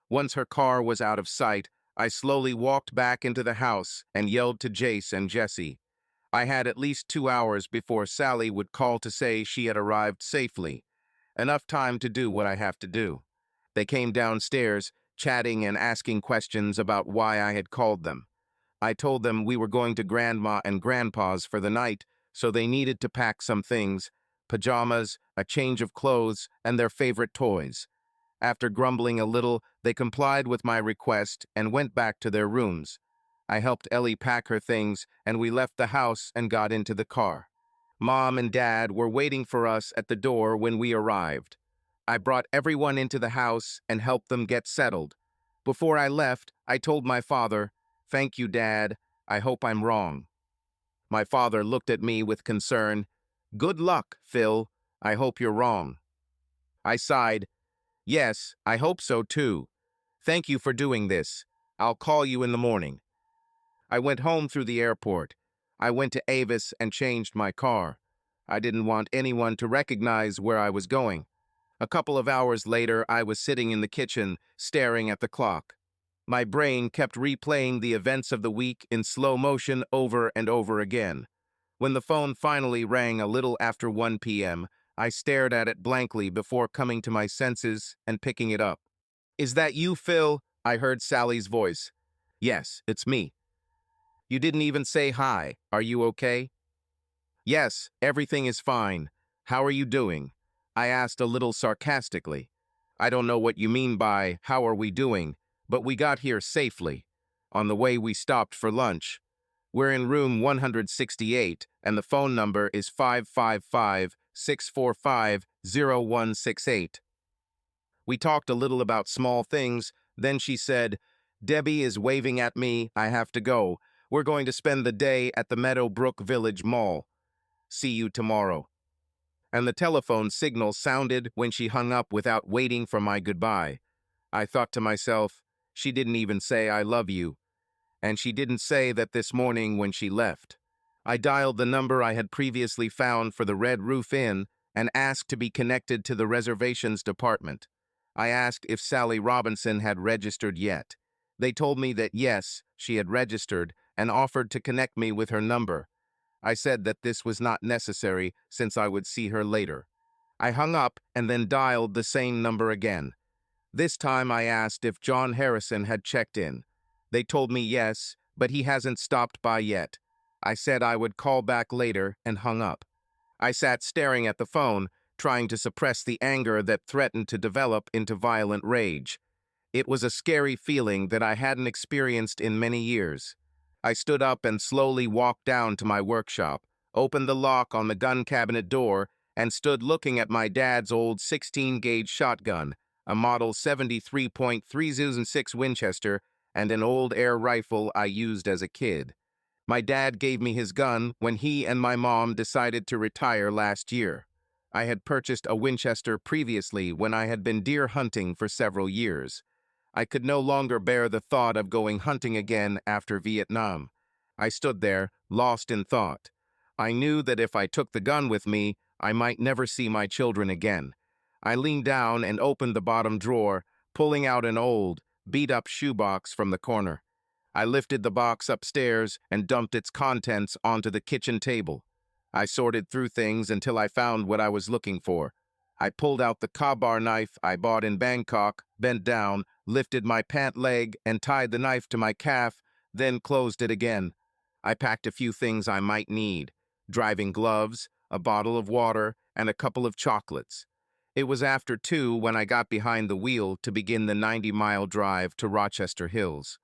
Once her car was out of sight, I slowly walked back into the house and yelled to Jace and Jesse. I had at least 2 hours before Sally would call to say she had arrived safely. Enough time to do what I have to do. They came downstairs, chatting and asking questions about why I had called them. I told them we were going to Grandma and Grandpa's for the night, so they needed to pack some things: pajamas, a change of clothes, and their favorite toys. After grumbling a little, they complied with my request and went back to their rooms. I helped Ellie pack her things, and we left the house and got into the car. Mom and Dad were waiting for us at the door when we arrived. I brought everyone into the house and helped them get settled. Before I left, I told my father, "Thank you, Dad. I hope I'm wrong." My father looked at me with concern. "Good luck, Phil. I hope you're wrong." I sighed. "Yes, I hope so too. Thank you for doing this. I'll call you in the morning." I went home through the airport. I went to Avis and changed my car. I didn't want anyone to recognize where I was going. A couple of hours later, I was sitting in the kitchen, staring at the clock. My brain kept replaying the events of the week in slow motion over and over again. When the phone finally rang a little after 1 p.m., I stared at it blankly before coming to my senses and picking it up. "Is that you, Phil?" I heard Sally's voice. "Yes, it's me." "You didn't even say hi. Are you okay?" "Yes, everything is fine. How are you doing?" I asked a little sarcastically. "I don't know what you mean by, how are we doing, but we got here safely. On the way we stopped for lunch. We're in room 168, and the phone number is 555-645-0168. We talked a little about small things, then she said, "Debbie is waving at me, I have to go. We're going to spend the day at the Meadowbrook Village Mall. See you tomorrow." And the telephone signal sounded when she hung up without waiting for my goodbye. I thought to myself, she didn't even say "I love you." And she didn't say that this morning when she left. I dialed the number I had previously found for the Red Roof Inn and asked to be connected to the reservations department. I asked if Sally Robinson had registered yet. They told me that yes, she had registered and offered to connect me with her number. I said that this was not necessary since I would see her later. I hung up and then dialed the same number again. This time I asked if John Harrison had checked in. They told me yes, but he hasn't stopped by yet. I said I would call back later and hung up. I sat staring at the phone, trying to suppress the anger that threatened to develop into violent rage. It was a scary feeling that I hadn't experienced in many years. I stood up and slowly walked down to my workshop, opened the lock on the gun cabinet door, and stood looking at my dad's old 16-gauge shotgun, a Model 73.306 Winchester, and an old air rifle I used as a kid. My dad gave me his gun when he and my mom decided to retire last year. I had purchased a Winchester previously when I had been deer hunting for several years. I could no longer bear the thought of going hunting again after Vietnam. I stood there, lost in thought. I knew that if I took the gun with me, I might never see my children again. I leaned down and opened the bottom drawer, pulling out an old, beat-up shoebox from the corner. I lifted the box upstairs and dumped its contents onto the kitchen table. I sorted through things until I found what I was looking for. I pulled out the kabar knife I bought in Bangkok, bent down, lifted my pant leg, and tied the knife to my calf, then closed it again. I packed a few things I might need: driving gloves, a bottle of water, and a couple of chocolates. It was after 2 when I got behind the wheel to begin the 90-mile drive to Rochester Hills.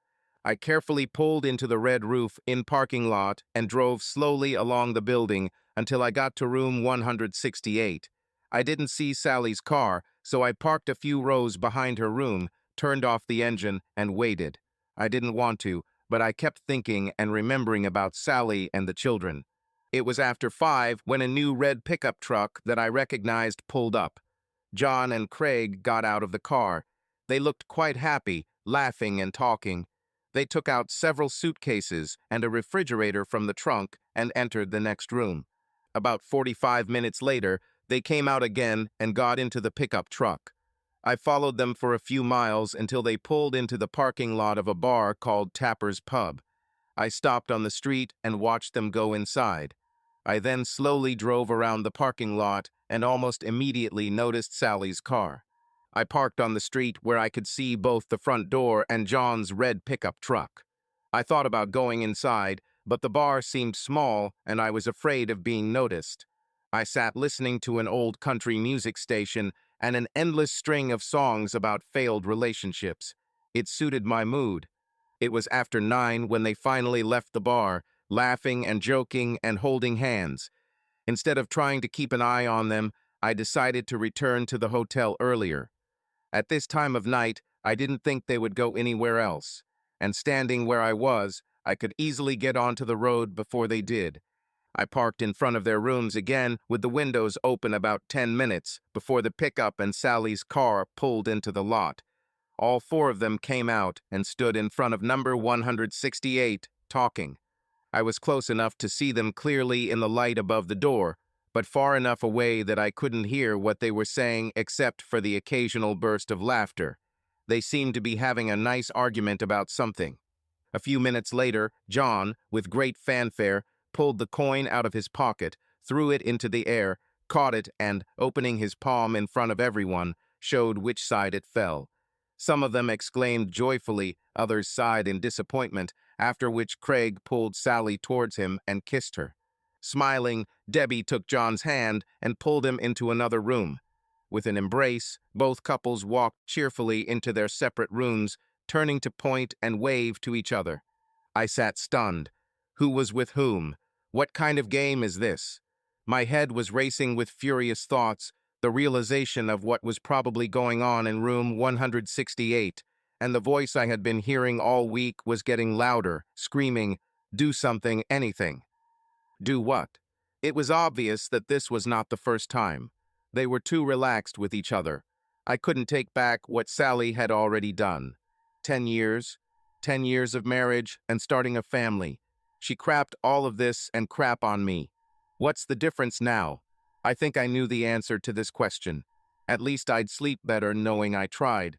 I carefully pulled into the Red Roof Inn parking lot and drove slowly along the building until I got to room 168. I didn't see Sally's car, so I parked a few rows behind her room, turned off the engine, and waited. I didn't want to, but I kept thinking and remembering about Sally and the children. It was after 5 when a new red pickup truck that I recognized pulled up. John and Craig got out of the car. They looked quite happy, laughing and talking. They took out several suitcases and a refrigerator from the trunk and entered the next room. About 45 minutes later, they came out again and got into the pickup truck. I followed them for a few miles until they pulled into the parking lot of a bar called Tapper's Pub. I stopped on the street and watched them go inside. I then slowly drove around the parking lot and almost immediately noticed Sally's car. I parked on the street where I could see both the front door and John's red pickup truck. I thought about going inside, but the bar seemed small and I was afraid of being noticed. I sat listening to an old country music station and an endless string of songs about failed relationships. It suited my mood. It was after 9 when they finally left the bar, laughing and joking and holding hands. Instead of trying to keep an eye on them, I decided to return to the hotel earlier. At this time of night, I didn't think they would go anywhere else, and standing where I was, I could easily get onto the road before they did. I parked in front of their rooms again with the windows open about 10 minutes before the pickup and Sally's car pulled into the lot. All 4 of them came out and stood in front of number 168, talking. I was close enough to see them clearly in the light above the door, but far enough away that I couldn't hear what they were saying except for the occasional burst of laughter. They seemed to be having a nice argument about something. A few minutes later, John, with great fanfare, pulled the coin out of his pocket, threw it into the air, caught it, and, opening his palm in front of everyone, showed which side it fell. Some of them exclaimed joyfully, others sighed in disappointment, after which Craig pulled Sally towards him and kissed her. Smiling, Debbie took John's hand and pulled him into another room. With an embrace, both couples walked cheerfully into their separate rooms, turning to point and wave to each other. I sat stunned. Who was with whom? What kind of game is this? My head was racing with furious thoughts, the realization of what was probably going on in room 168, and the voice I had been hearing all week was getting louder, screaming, "Do something, anything." Do what? It was obvious that this was not the first time. They were too relaxed with each other. I couldn't take back what Sally had already done. 10 years, 10 years of marriage and starting a family. She crapped all of this and crap on me. What's the difference now? I think I knew the answer to this question. At least I'd sleep better knowing I tried.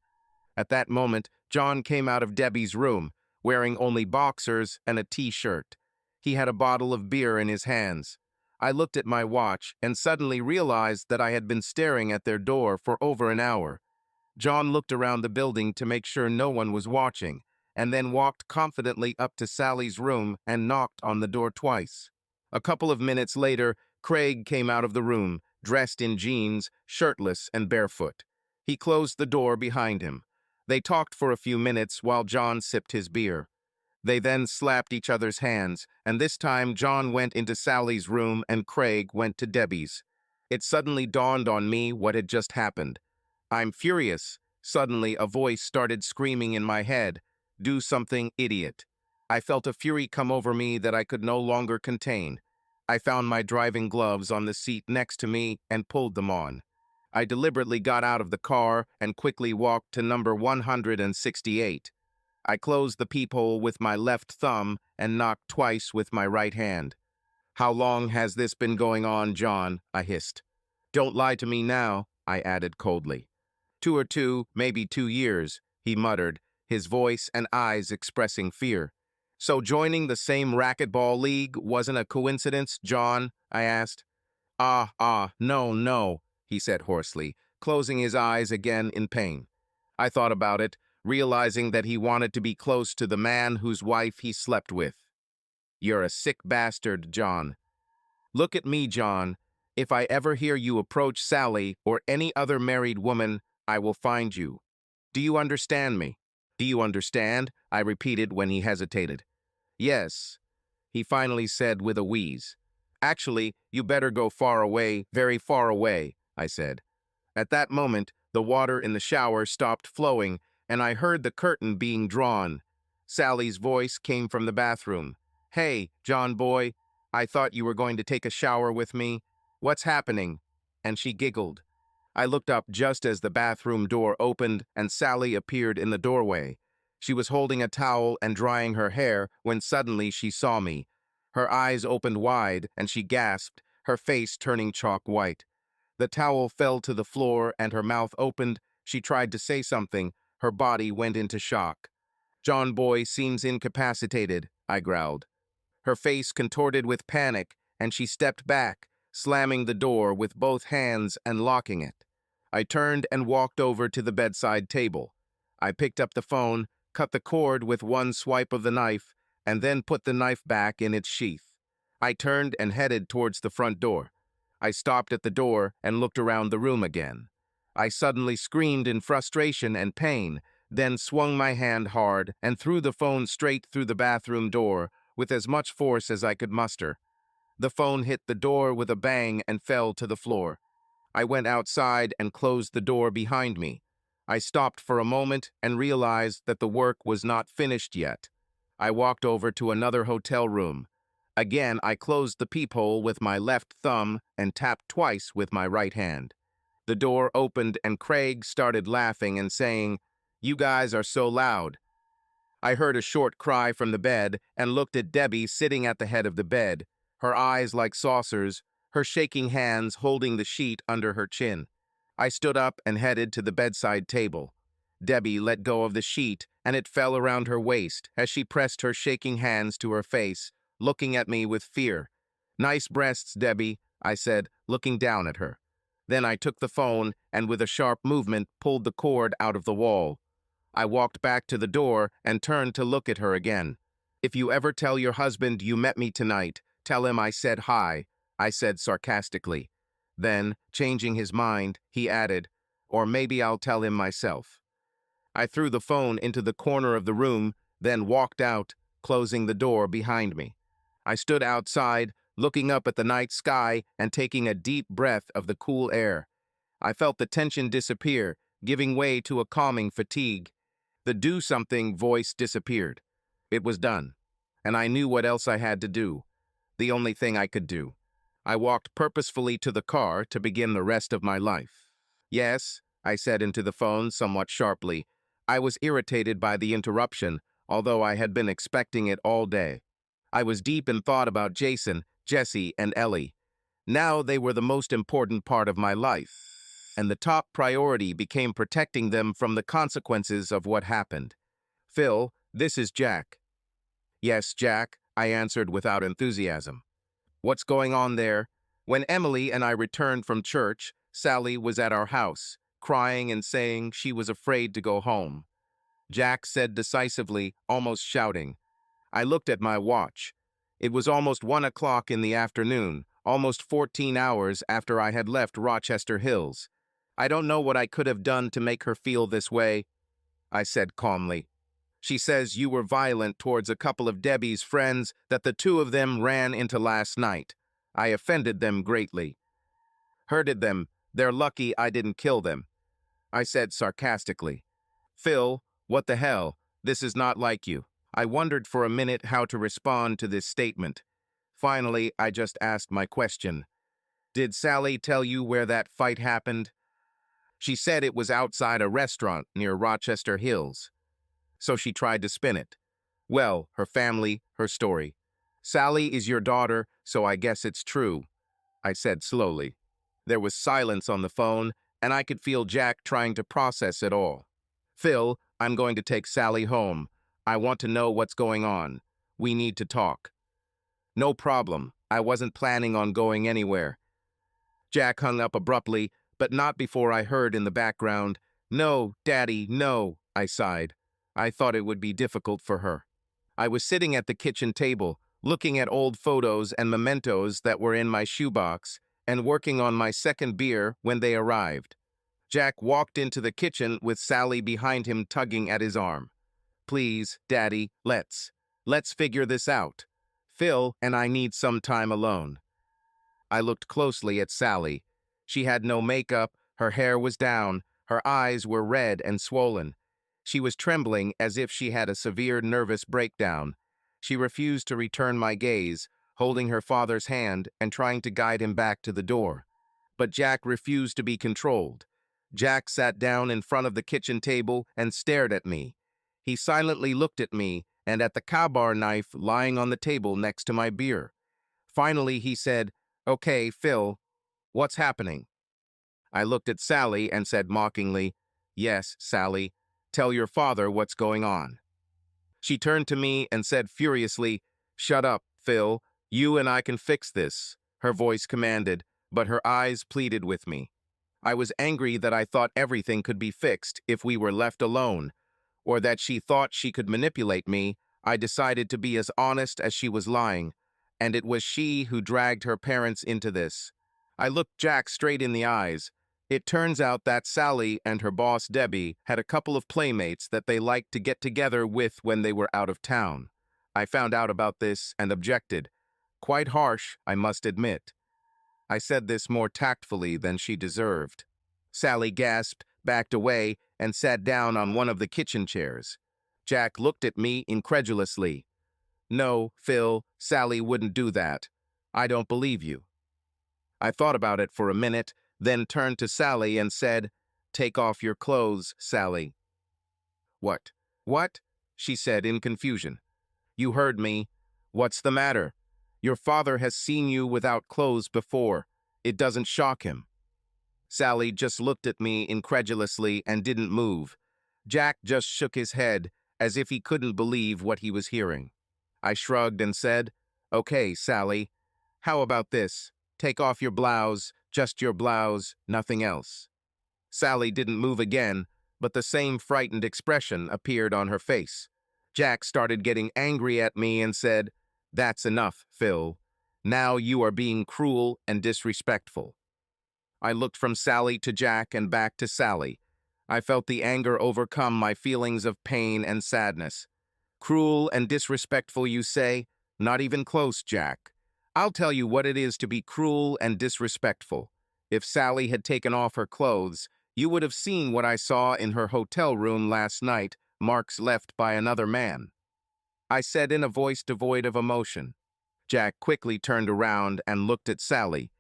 At that moment, John came out of Debbie's room, wearing only boxers and a t-shirt. He had a bottle of beer in his hands. I looked at my watch and suddenly realized that I had been staring at their door for over an hour. John looked around the building to make sure no one was watching, and then walked confidently up to Sally's room and knocked on the door twice. A couple of minutes later, Craig came out of the room, dressed in jeans, shirtless and barefoot. He closed the door behind him. They talked for a few minutes while John sipped his beer. They then slapped each other's hands, and this time John went into Sally's room and Craig went to Debbie's. It suddenly dawned on me what had just happened. I'm furious. Suddenly, a voice started screaming in my head, "Do something, idiot." I felt a fury come over me that I could no longer contain. I found my driving gloves on the seat next to me and pulled them on. I deliberately got out of the car and quickly walked to number 168. I closed the peephole with my left thumb and knocked twice with my right hand. "How long has this been going on, John?" I hissed. "Don't lie to me now," I added coldly. 2 or 2, maybe 2 years, he muttered, his voice and eyes expressing fear. So joining the same racquetball league wasn't a coincidence, John? I asked. No, no, he said hoarsely, closing his eyes again in pain. I thought about it, realizing that he wanted to be close to the man whose wife he slept with. You're a sick bastard, John. Look at me, John. If I ever hear you approach Sally or any other married woman, I will find you. Do you understand me? Do you understand? I repeated when he hesitated. Yes, he finally said with a wheeze. Actually, you better go far away, very far away, I said. At that moment, the water in the shower stopped flowing, and I heard the curtain being drawn. Sally's voice came from the bathroom. Hey, John boy, I thought you were going to take a shower with me. What's happening? And she giggled. I looked up just as the bathroom door opened and Sally appeared in the doorway. She was holding a towel and drying her hair when suddenly she saw me. Her eyes opened wide and she gasped, her face turning chalk white. The towel fell to the floor and her mouth opened. She tried to say something. Her body went into shock. John boy seems incapacitated, I growled. Her face contorted with panic, and she stepped back, slamming the door with both hands and locking it. I turned and walked over to the bedside table. I picked up the phone, cut the cord with one swipe of the knife, and then put the knife back in its sheath. I turned and headed towards the front door. I stopped at the door and looked around the room again. I suddenly screamed in frustration and pain, then swung my hand hard and threw the phone straight through the bathroom door with as much force as I could muster. The phone hit the door with a bang and fell to the floor. I went outside and closed the door behind me. I stopped for a moment and realized that the work was not finished yet. I walked over to another hotel room. Again, I closed the peephole with my left thumb and tapped twice with my right hand. The door opened and Craig started laughing and saying, "You guys are so loud." I heard a short cry from the bed and looked at Debbie sitting at the head of the bed, her eyes like saucers, her shaking hands holding the sheet under her chin. I stood up and headed to the bedside table. Debbie let go of the sheet and it fell around her waist as she pressed her shaking hands to her face, looking at me with fear. "Nice breasts, Debbie," I said, looking down at her. Then I took the phone and with a sharp movement pulled the cord out of the wall. I walked back to the door and turned to look at her again. "If you ever tell your husband you met me tonight, tell him I said hi," I said sarcastically. Then, changing his mind, he added, "Or maybe I'll tell him myself." I threw the phone into the corner of the room, then walked out, closing the door behind me. I stood outside, looking up at the night sky and taking a deep breath of the cool air. I felt the tension disappear, giving way to a calming fatigue. The do-something voice disappeared. It was done, and I knew what else I had to do. The only thing I could do. I walked purposefully to the car to begin the rest of my life. "Yes," I said into the phone somewhat sharply. I was irritated by the interruption, although I had been expecting it all day. I was deep in thought about Jason, Jesse, and Ellie. Now they were the most important part of my life, and the top priority became protecting them from the consequences of what happened. "Phil, this is Jack." "Yes, Jack," I answered without enthusiasm. "What's going on there?" When Emily and I returned from church, Sally was at our house, crying and saying she was afraid to go home. Jack said decisively, almost shouting. I looked at my watch. It was almost 1 o'clock in the afternoon, almost 14 hours after I had left Rochester Hills. "I don't know what I could have done to make her feel this way," I said calmly. "She says you were violent towards a couple of Debbie's friends that the two of them ran into last night. I offended them greatly. Hurted them. They're lucky I didn't kill them," I said sarcastically. "Phil, what the hell? This is not like you." I wondered for a minute how to respond to this statement. Finally, I just asked my question. "Did Sally tell you where that fight happened?" "She said it was outside a restaurant near Rochester Hills." So she tried to spin it. "Well, her family, her story. Sally is your daughter, so I guess it's true," I said slowly. There was silence on the phone, and I could feel Jack trying to process it all. "Phil, I'm going to take Sally home. I want to know what's going on. We need to talk. No problem. I wasn't planning on going anywhere. Jack hung up abruptly, but not before I heard in the background, "No, Daddy, no," I sighed. I thought it would be difficult for her. I was sitting at the kitchen table, looking at old photos and mementos that were in my shoebox, and working on my second beer when they arrived. Jack walked into the kitchen with Sally behind him tugging at his arm. "Please, Daddy, let's figure this out. Phil and I need some time alone." I looked closely at Sally. She had no makeup, her hair was down, her eyes were red and swollen. She was trembling as if she had a severe nervous breakdown. She refused to return my gaze, holding her father's hand and trying to guide him back to the door. But Jack refused to be controlled. Jack sat down in front of the kitchen table and stared at me. He silently looked at me and at the ka knife lying on the table next to my beer. Finally, he said, "Okay, Phil, what's happening?" I looked at Sally and said mockingly, "Yes, Sally, tell your father what's going on." She turned to me and said furiously, "Shut up, Phil. You and I can fix this," her voice commanded, but her eyes pleaded with me. I was angry that I thought everything could be fixed if we were left alone, or that she thought she could manipulate me. I decided to be as honest as she was lying, and it was she who dragged her parents into this. I looked Jack straight in the eyes. It turns out that Sally and her boss Debbie had a couple of playmates that they liked to get together with when they were out of town. I found out about this and objected. Quite harsh, I must admit. I said this more tactfully than she deserved. Sally gasped, backed away, and sat down on one of the kitchen chairs. Jack looked at me incredulously. "No, Phil, Sally wouldn't do that. I don't believe you." I thought about it for a minute, then turned to Sally and said, "Take off your clothes, Sally." "What? What?" she said in confusion. "You heard me. What's the matter? Your father has seen you without clothes before. It doesn't shock him." Sally just looked at me incredulously and didn't move. Jack just shook his head, as if he couldn't believe what he was hearing. I shrugged and said, "Okay, Sally. How about this? Take off your blouse, just your blouse, nothing else." Sally didn't move again, but the same frightened expression appeared on her face. Jack started getting angry at me and said, "That's enough, Phil. Now you are being cruel and disrespectful." I looked from Sally to Jack and back to Sally. I felt the anger overcome my feelings of pain and sadness. "Cruel and disrespectful, you say? Not even close, Jack. I'll tell you what it is to be cruel and disrespectful. If Sally had taken off her clothes, you would have seen what I saw in her hotel room last night, marks left by another man," I said in a voice devoid of emotion. Jack quickly turned around and looked at Sally.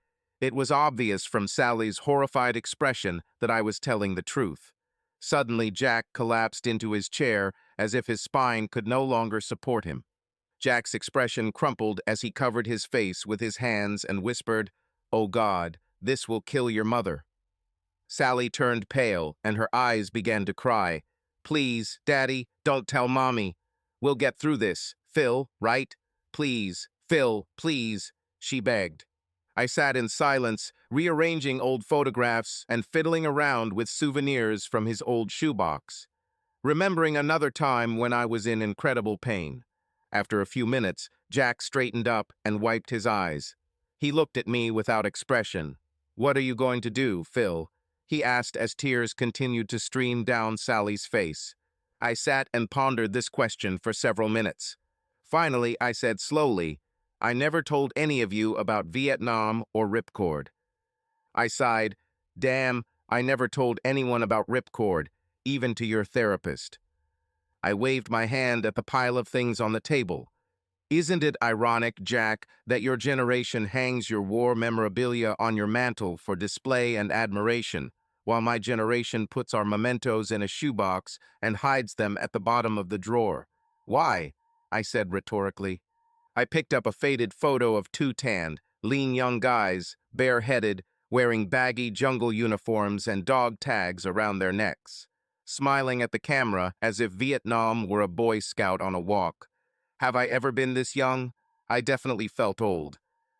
It was obvious from Sally's horrified expression that I was telling the truth. Suddenly, Jack collapsed into his chair as if his spine could no longer support him. Jack's expression crumpled as he covered his face with his hands and whispered, "Oh God, this will kill your mother." Sally turned pale and her eyes began to cry. "Please, Daddy, don't tell Mommy. We'll get through this. Phil, right? Please, Phil, please," she begged. I sat in silence, rearranging old photographs and fiddling around with souvenirs from his old shoebox, remembering another time when I was in incredible pain. After a few minutes, Jack straightened up and wiped his eyes. He looked at me without expression. "What are you going to do, Phil?" he asked as tears continued to stream down Sally's face. I sat and pondered this question for several minutes. Finally, I said slowly, "I never told any of you about Vietnam or Ripcord." I sighed. "Damn, I never told anyone about Ripcord, even to your therapist." I waved my hand at the pile of things on the table. "Isn't it ironic, Jack, that your generation hangs your war memorabilia on your mantle for display and admiration, while my generation puts our mementos in a shoebox and hides them at the bottom of the drawer?" "Why?" I said rhetorically. I picked up a faded photo of two tanned, lean young guys, bareheaded, wearing baggy jungle uniforms and dog tags around their necks, smiling at the camera as if Vietnam were a Boy Scout on a walk. Have I ever been this young? I definitely felt old.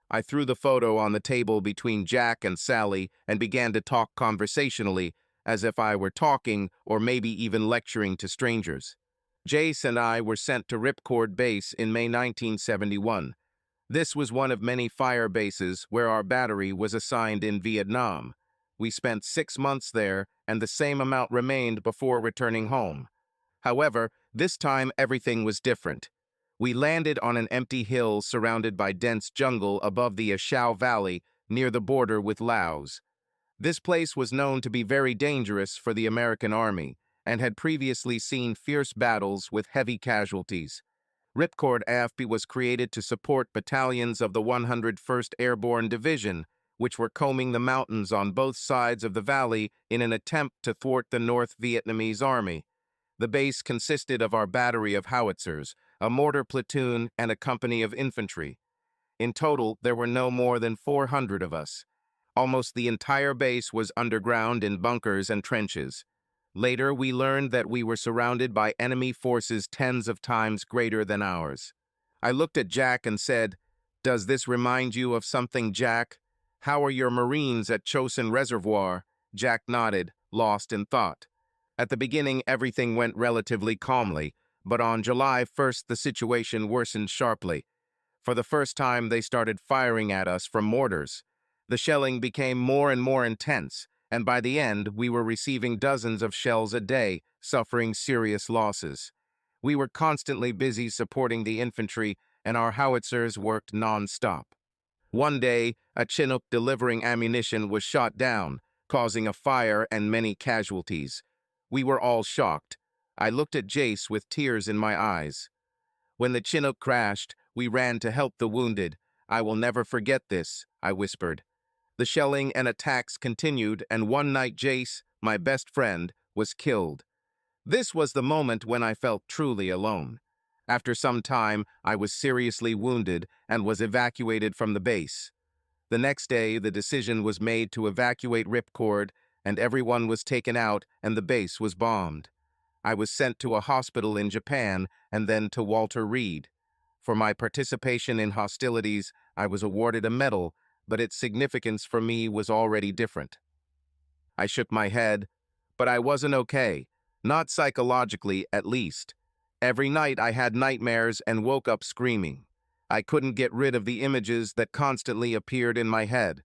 I threw the photo on the table between Jack and Sally and began to talk conversationally, as if I were talking or maybe even lecturing to strangers. Jace and I were sent to Ripcord Base in May 1971. This was one of many fire bases where our battery was assigned in Vietnam. We spent 6 months there, and the same amount remained before returning home. However, this time everything was different. We landed on an empty hill surrounded by dense jungle above the Ashao Valley near the border with Laos. This place was known to be very dangerous for the American Army and had previously seen fierce battles with heavy casualties. Ripcord AFP was created to support battalions of the 101st Airborne Division, which were combing the mountains on both sides of the valley in an attempt to thwart the North Vietnamese Army. The base consisted of our battery of howitzers, a mortar platoon, and a company of infantry. In total, there were no more than 400 of us. Almost the entire base was underground in bunkers and trenches. Later, we learned that we were surrounded by enemy forces tens of times greater than ours. I looked at Jack and said, "Does this remind you of something, Jack? How are your Marines at Chosin Reservoir?" Jack nodded, lost in thought. At the beginning, everything went relatively calmly, but on July 1st, the situation worsened sharply. For the first time, they started firing at us from mortars. The shelling became more and more intense, and by the end, we were receiving dozens of shells a day, suffering serious losses. We were constantly busy supporting the infantry, and our howitzers worked non-stop. One day, a Chinook delivering ammunition was shot down, causing a fire and many casualties. We were all shocked. I looked at Jace with tears in my eyes. When the Chinook crashed, we ran to help the wounded. "I will never forget this," I whispered. The shelling and attacks continued, and one night Jace, my best friend, was killed. This was the moment when I felt truly alone. After some time, I was seriously wounded and was evacuated from the base. The next day, the decision was made to evacuate Ripcord, and everyone was taken out and the base was bombed. I was sent to a hospital in Japan and then to Walter Reed. For my participation in hostilities, I was awarded a medal, but its significance for me was already different. I shook my head, but I wasn't okay. Not psychologically, at least. Every night I had nightmares and woke up screaming. I couldn't get rid of the images that constantly appeared in my head.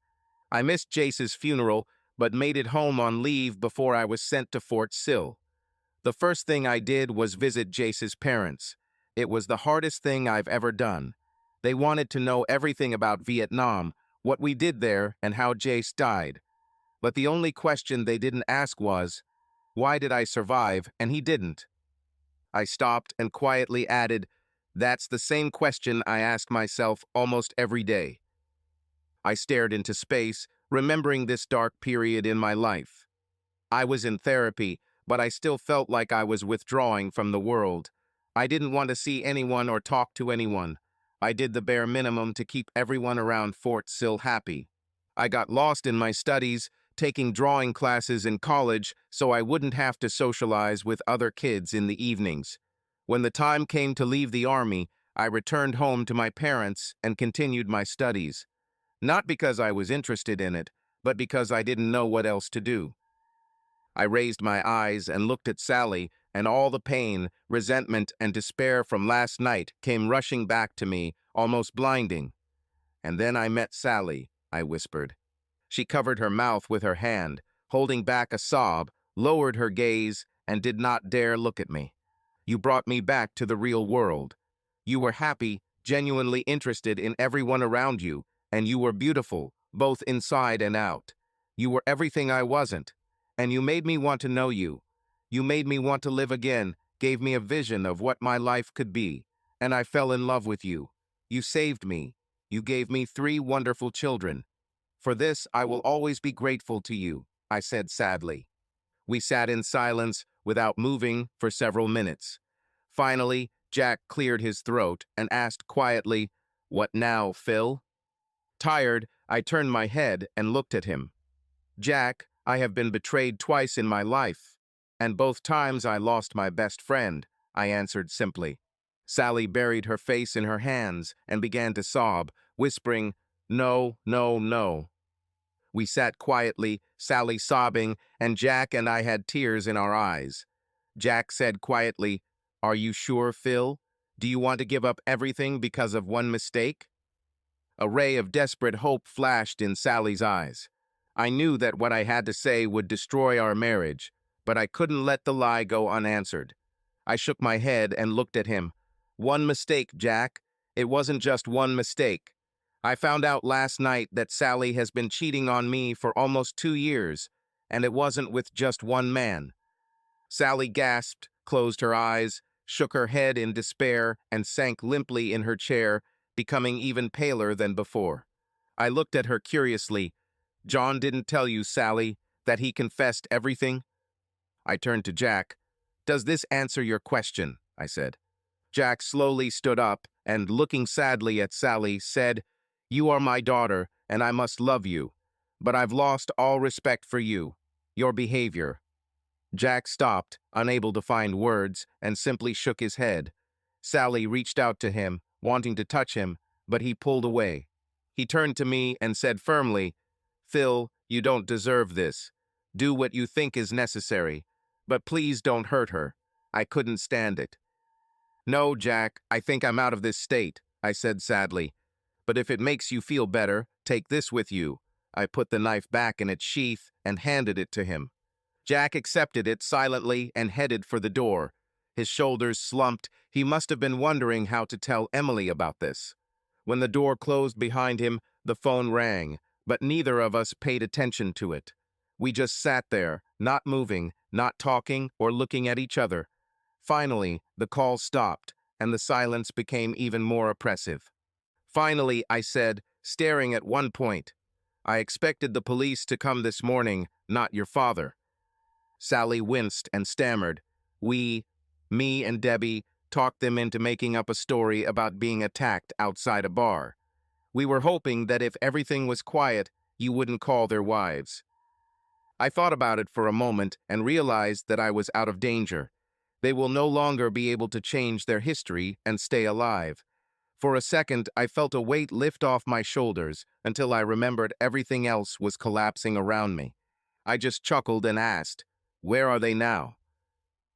I missed Jace's funeral, but made it home on leave before I was sent to Fort Sill. The first thing I did was visit Jace's parents. It was the hardest thing I've ever done. They wanted to know everything about Vietnam, what we did there, and how Jace died. But the only question they didn't ask was, why did I survive and he didn't? I stopped and quietly added, "That's the same question I ask myself almost every day." I stared into space, remembering this dark period in my life. I was in therapy, but I still felt like I was withdrawing from the world. I didn't want to see anyone or talk to anyone. I did the bare minimum to keep everyone around Fort Sill happy. I got lost in my studies, taking drawing classes in college so I wouldn't have to socialize with other kids in the evenings. When the time came to leave the army, I returned home to my parents and continued my studies. Not because I was interested in it, but because I didn't know what else to do. I raised my eyes and looked at Sally, and all the pain, resentment, and despair from last night came rushing back to me, almost blinding. "And then I met Sally," I whispered. She covered her mouth with her hand, holding back a sob, lowered her gaze, and did not dare look at me. "You brought me back to the real world. You were happy, genuinely interested in everyone around you, and you were beautiful, both inside and out. You were everything I wasn't, and you made me want to know you. You made me want to live again, gave me a vision of what my life could be, and I fell in love with you. You saved me. You gave me 3 wonderful children. For this, I will always be grateful to you," I said sadly. We sat in silence, without moving, for several minutes. Finally, Jack cleared his throat and asked quietly, "What now, Phil?" Tired, I turned my head and looked at him. "Jack, I have been betrayed twice in my life, and both times I lost my best friend," I answered simply. Sally buried her face in her hands and began to sob, whispering, "No, no, no." We sat quietly, Sally sobbing, and Jack and I had tears in our eyes. Jack said quietly, "Are you sure, Phil? Do you want to give up everything because of one mistake?" A ray of desperate hope flashed in Sally's eyes. I knew that what I had to say would destroy our marriage, but I couldn't let the lie go unanswered. I shook my head and looked at him. "One mistake, Jack. It wasn't just one mistake. I found out last night that Sally has been cheating on me for almost 2 years, and it wasn't with just one man." Sally gasped, closed her eyes, shook her head in despair, and sank limply in her chair, becoming even paler than before. I looked at her curiously. "John didn't tell you, Sally, that he confessed everything?" I turned to Jack. "Does this answer your question?" I said. Jack slowly stood up and, looking sadly at Sally, said, "You are my daughter, and I must love you. But I've lost all respect for you, your behavior." Jack stopped, unable to find words, and simply shook his head. Sally reached out to him, wanting to touch him, but he pulled away. He turned to me and said firmly, "Phil, you don't deserve this. Do what you think is necessary, but please don't hurt her." I couldn't stand it. "No, Jack, I think I'm out of this state," I said sadly. "But if it makes you feel better, take this with you." I put the knife back in its sheath and handed it to him. Jack accepted it silently and headed for the door. His shoulders slumped. He must have been wondering how to tell Emily about this. When the door closed behind him, the phone rang, but neither of us paid attention to it. We just sat there, not moving, not talking or looking at each other. Finally, the call stopped, and the silence became even more oppressive. "Finally," I said, staring at one point, "I expected the police to come this morning, not your father." Sally winced and stammered. Me and Debbie, talked them into making up a story about being attacked outside a bar. We were hoping that if everything was quiet, you wouldn't call their wives." I thought about it for a moment and realized that I was out of danger. They will no longer be able to change their history and stay alive. For a second, I felt a weight lift off my shoulders until I remembered everything else was collapsing around me. I just chuckled and asked, "Where are they now?"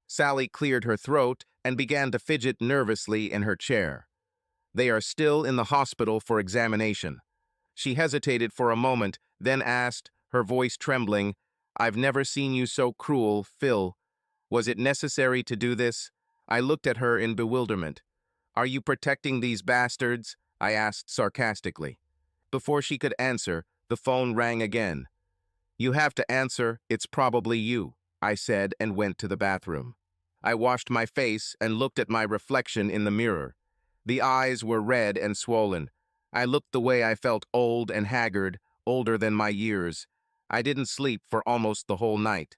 Sally cleared her throat and began to fidget nervously in her chair. "They are still in the hospital for examination." She hesitated for a moment, then asked, her voice trembling, "I've never seen you so cruel, Phil. Was it necessary to do this?" I looked at her in bewilderment. "Are you protecting these bastards?" I asked sarcastically. Before she could answer, the phone rang again. "You have to answer, it's probably you," I said and went to the bathroom. I washed my face and looked at my reflection in the mirror. The eyes were red and swollen. I looked the way I felt, old and haggard, older than my years. I didn't sleep for almost the whole night.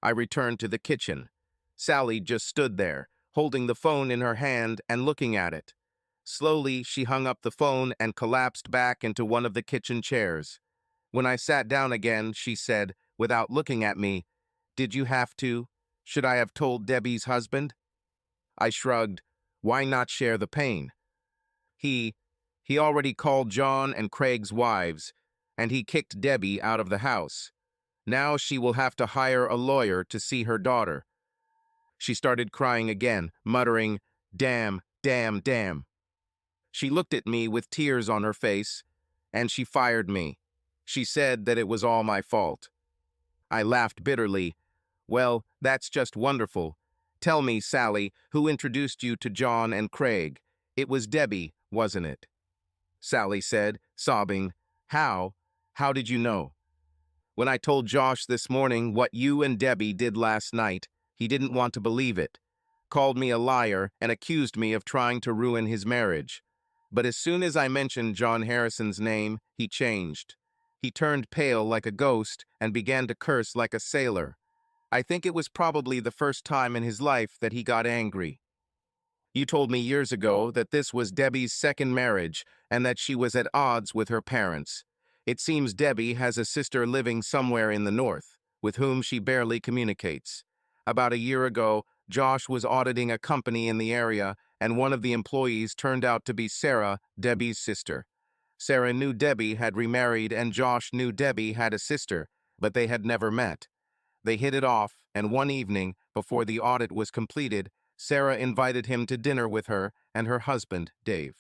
I returned to the kitchen. Sally just stood there, holding the phone in her hand and looking at it. Slowly, she hung up the phone and collapsed back into one of the kitchen chairs. When I sat down again, she said, without looking at me, "Did you have to? Should I have told Debbie's husband?" I shrugged. Why not share the pain? He already called John and Craig's wives, and he kicked Debbie out of the house. Now she will have to hire a lawyer to see her daughter. She started crying again, muttering, "Damn, damn, damn." She looked at me with tears on her face, and she fired me. She said that it was all my fault. I laughed bitterly. "Well, that's just wonderful. Tell me, Sally, who introduced you to John and Craig? It was Debbie, wasn't it?" Sally said, sobbing, "How? How did you know?" "When I told Josh this morning what you and Debbie did last night, he didn't want to believe it. Called me a liar and accused me of trying to ruin his marriage. But as soon as I mentioned John Harrison's name, he changed. He turned pale like a ghost and began to curse like a sailor. I think it was probably the first time in his life that he got angry. You told me years ago that this was Debbie's second marriage and that she was at odds with her parents. It seems Debbie has a sister living somewhere in the north, with whom she barely communicates. About a year ago, Josh was auditing a company in the area and one of the employees turned out to be Sarah, Debbie's sister. Sarah knew Debbie had remarried and Josh knew Debbie had a sister, but they had never met. They hit it off, and one evening, before the audit was completed, Sarah invited him to dinner with her and her husband, Dave.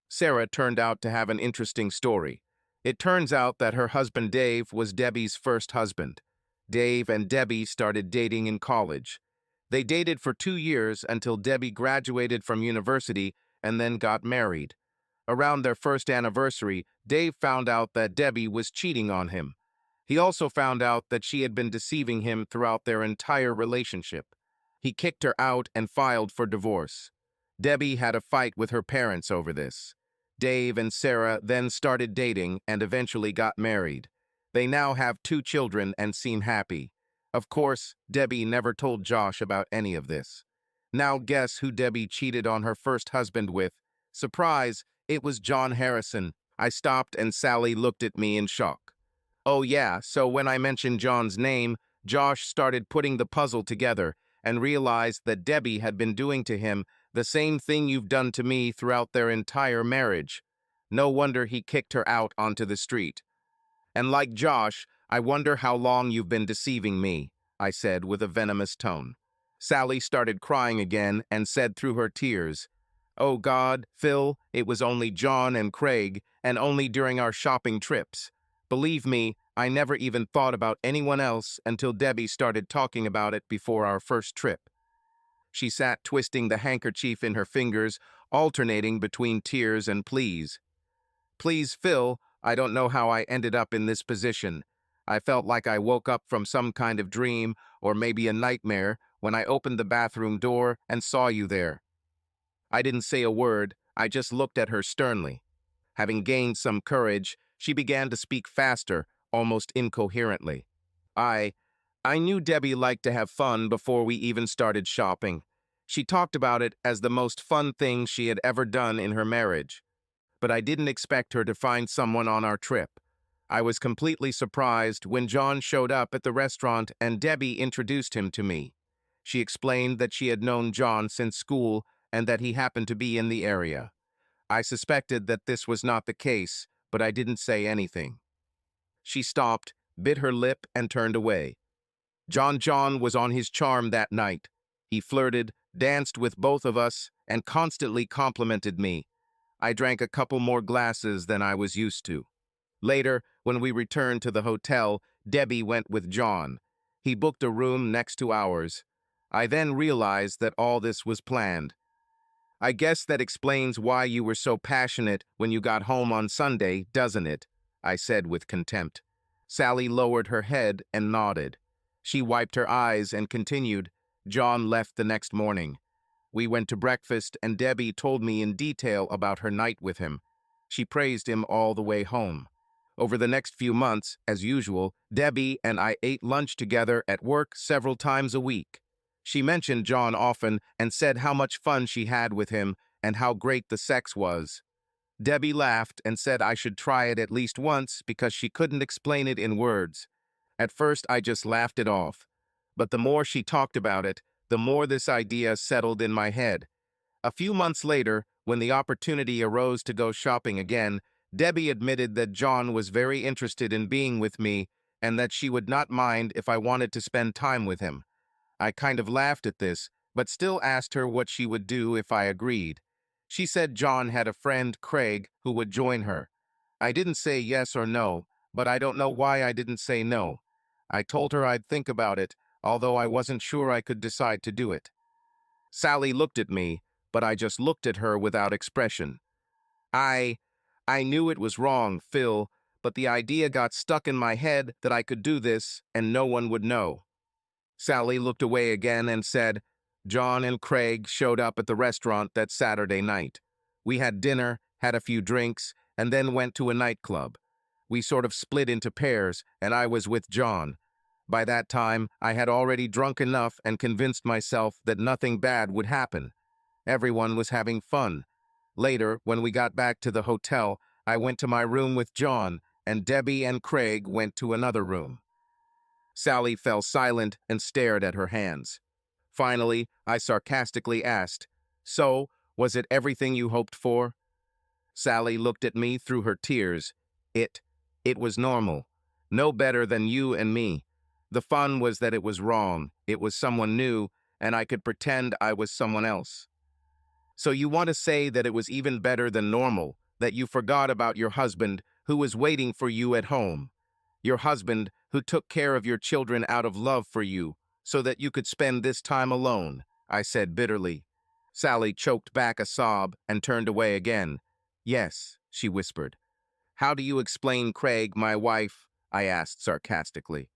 Sarah turned out to have an interesting story. It turns out that her husband Dave was Debbie's first husband. Dave and Debbie started dating in college. They dated for 2 years until Debbie graduated from university and then got married. Around their first anniversary, Dave found out that Debbie was cheating on him. He also found out that she had been deceiving him throughout their entire relationship. He kicked her out and filed for divorce. Debbie had a fight with her parents over this. Dave and Sarah then started dating and eventually got married. They now have 2 children and seem happy. Of course, Debbie never told Josh about any of this. Now guess who Debbie cheated on her first husband with? Surprise, it was John Harrison. I stopped and Sally looked at me in shock. Oh yeah, so when I mentioned John's name, Josh started putting the puzzle together and realized that Debbie had been doing to him the same thing you've done to me throughout their entire marriage. No wonder he kicked her out onto the street. And like Josh, I wonder how long you've been deceiving me, I said with a venomous tone. Sally started crying again and said through her tears, "Oh God, Phil, it was only John and Craig, and only during our shopping trips. Believe me, I never even thought about anyone else until Debbie started talking about it before our first trip." She sat twisting the handkerchief in her fingers, alternating between tears and pleas. "Please, Phil, I don't know how I ended up in this position. I felt like I woke up from some kind of dream, or maybe a nightmare, when I opened the bathroom door and saw you there." I didn't say a word, I just looked at her sternly. Having gained some courage, she began to speak faster, almost incoherently. I knew Debbie liked to have fun before we even started shopping. She talked about it as the most fun thing she had ever done in her marriage. But I didn't expect her to find someone on our trip. I was completely surprised when John showed up at the restaurant and Debbie introduced him to me. She explained that she had known John since school and that he happened to be in the area. I suspected that this was not the case, but I didn't say anything. She stopped, bit her lip, and turned away. John was on his charm that night. He flirted, danced with both of us, and constantly complimented me. I drank a couple more glasses than I was used to. Later, when we returned to the hotel, Debbie went with John. He booked a room next to ours. I then realized that all this was planned. "I guess that explains why you were so passionate when you got home on Sunday, doesn't it?" I said with contempt. Sally lowered her head and nodded. She wiped her eyes and continued. "John left the next morning. We went to breakfast and Debbie told me in detail about her night with him. She praised him all the way home. Over the next few months, as usual, Debbie and I ate lunch together at work several times a week. She mentioned John often and said how much fun she had with him and how great the sex was. Debbie laughed and said I should try it at least once because she couldn't explain it in words. At first, I just laughed it off. But the more she talked about it, the more this idea settled in my head. A few months later, when the opportunity arose to go shopping again, Debbie admitted that John was very interested in being with me and that she would not mind if I wanted to spend time with him. I kind of laughed at this, but still asked her what she would do if I agreed. She said John had a friend, Craig, who would join her. I didn't say yes or no, but I don't know why I didn't say no. I told her I'd think about it, although I wasn't sure I could decide to do it. Sally looked at me, but I just looked at her without expression. I knew it was wrong, Phil, but the idea got stuck in my head that I could do this and no one would know. Sally looked away again and said, "John and Craig showed up at the restaurant that Saturday night. We had dinner, had a few drinks, and then went to a nightclub. We sort of split into pairs, and I was with John. By that time, I had already drunk enough and convinced myself that nothing bad would happen. Everyone was having fun. Later, when we got back to the hotel, I went to my room with John, and Debbie and Craig went to another room." Sally fell silent and stared at her hands. Finally, I sarcastically asked, "So, Was it everything you hoped for? Sally looked at me through her tears. It, it was normal. No better than you and me. The fun was that it was wrong. It was someone new, and I could pretend I was someone else. So you want to say that it was even better than normal, that you forgot about your husband who was waiting for you at home. Your husband who took care of your children out of love for you, so that you could spend this time alone, I said bitterly. Sally choked back a sob and turned away again. Yes, she whispered. How do you explain Craig, my wife? I asked sarcastically.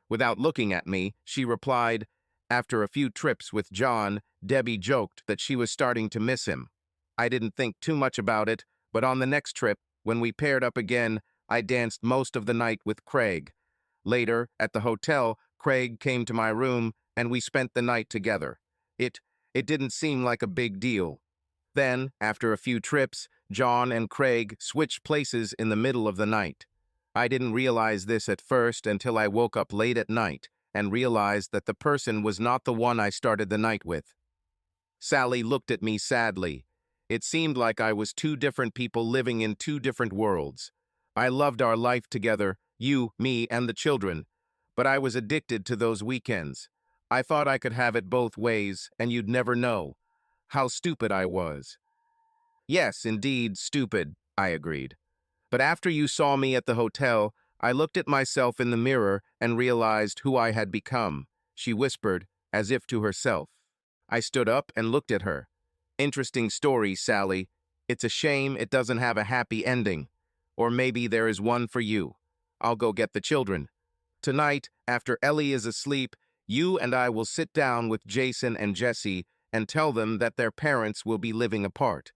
Without looking at me, she replied, after a few trips with John, Debbie joked that she was starting to miss him. I didn't think too much about it, but on the next trip, when we paired up again, I danced most of the night with Craig. Later, at the hotel, Craig came to my room and we spent the night together. It, it didn't seem like a big deal. Then, after a few trips, John and Craig switched places in the middle of the night. I didn't realize this at first until I woke up late at night and realized that the person was not the one I started the night with. Sally looked at me sadly. It seemed like I was two different people living in two different worlds. I loved our life together, you, me, and the children, but I was addicted to those weekends. I thought I could have it both ways, and you'd never know. How stupid I was. Yes, indeed, stupid, I agreed. But after you saw me at the hotel, I looked at myself in the mirror and realized who I had become, she whispered, as if to herself. I stood up and looked at her. Interesting story, Sally. It's a shame it doesn't have a happy ending. Or maybe there is one for you. I'll go get the children. Tonight, after Ellie is asleep, you and I will sit down with Jason and Jesse and tell them that their parents will be living apart.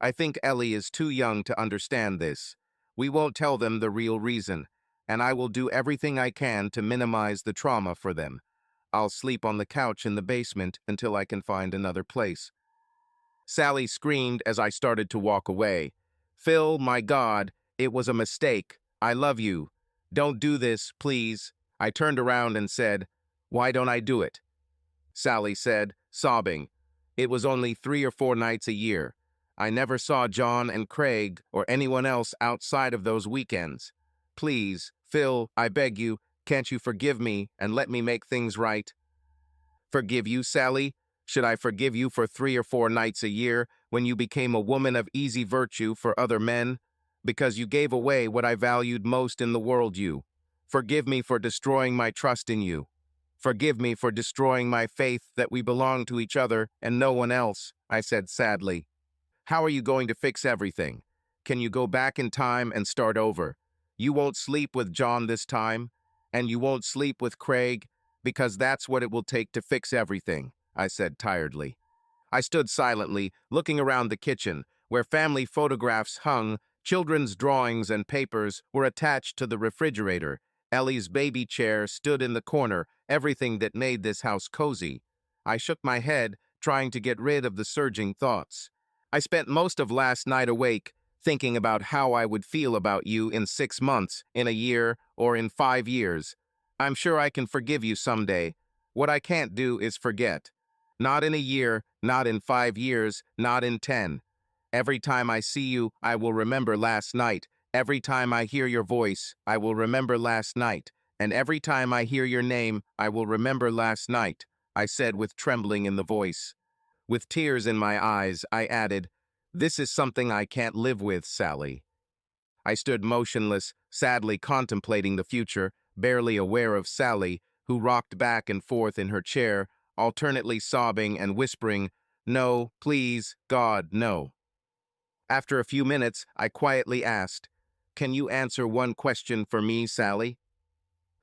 I think Ellie is too young to understand this. We won't tell them the real reason, and I will do everything I can to minimize the trauma for them. I'll sleep on the couch in the basement until I can find another place. Sally screamed as I started to walk away. Phil, my God, it was a mistake. I love you. Don't do this, please. I turned around and said, Why don't I do it? Sally said, sobbing, It was only 3 or 4 nights a year. I never saw John and Craig or anyone else outside of those weekends. Please, Phil, I beg you, can't you forgive me and let me make things right? Forgive you, Sally? Should I forgive you for 3 or 4 nights a year when you became a woman of easy virtue for other men? Because you gave away what I valued most in the world, you. Forgive me for destroying my trust in you. Forgive me for destroying my faith that we belong to each other and no one else, I said sadly. How are you going to fix everything? Can you go back in time and start over? You won't sleep with John this time, and you won't sleep with Craig, because that's what it will take to fix everything, I said tiredly. I stood silently, looking around the kitchen, where family photographs hung, children's drawings and papers were attached to the refrigerator. Ellie's baby chair stood in the corner, everything that made this house cozy. I shook my head, trying to get rid of the surging thoughts. I spent most of last night awake, thinking about how I would feel about you in 6 months, in a year, or in 5 years. I'm sure I can forgive you someday. What I can't do is forget. Not in a year, not in 5 years, not in 10. Every time I see you, I will remember last night. Every time I hear your voice, I will remember last night. And every time I hear your name, I will remember last night, I said with trembling in the voice. With tears in my eyes, I added, This is something I can't live with, Sally. I stood motionless, sadly contemplating the future, barely aware of Sally, who rocked back and forth in her chair, alternately sobbing and whispering, No, please, God, no. After a few minutes, I quietly asked, Can you answer one question for me, Sally?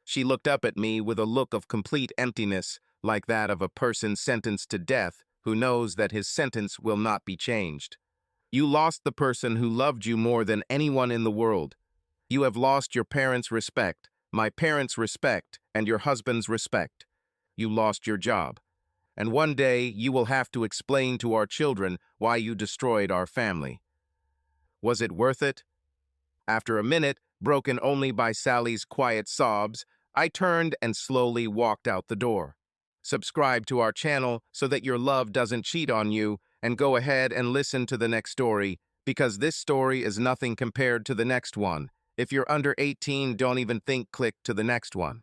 She looked up at me with a look of complete emptiness, like that of a person sentenced to death who knows that his sentence will not be changed. You lost the person who loved you more than anyone in the world. You have lost your parents' respect, my parents' respect, and your husband's respect. You lost your job. And one day you will have to explain to our children why you destroyed our family. Was it worth it? After a minute, broken only by Sally's quiet sobs, I turned and slowly walked out the door. Subscribe to our channel so that your love doesn't cheat on you, and go ahead and listen to the next story, because this story is nothing compared to the next one. If you're under 18, don't even think click to the next one.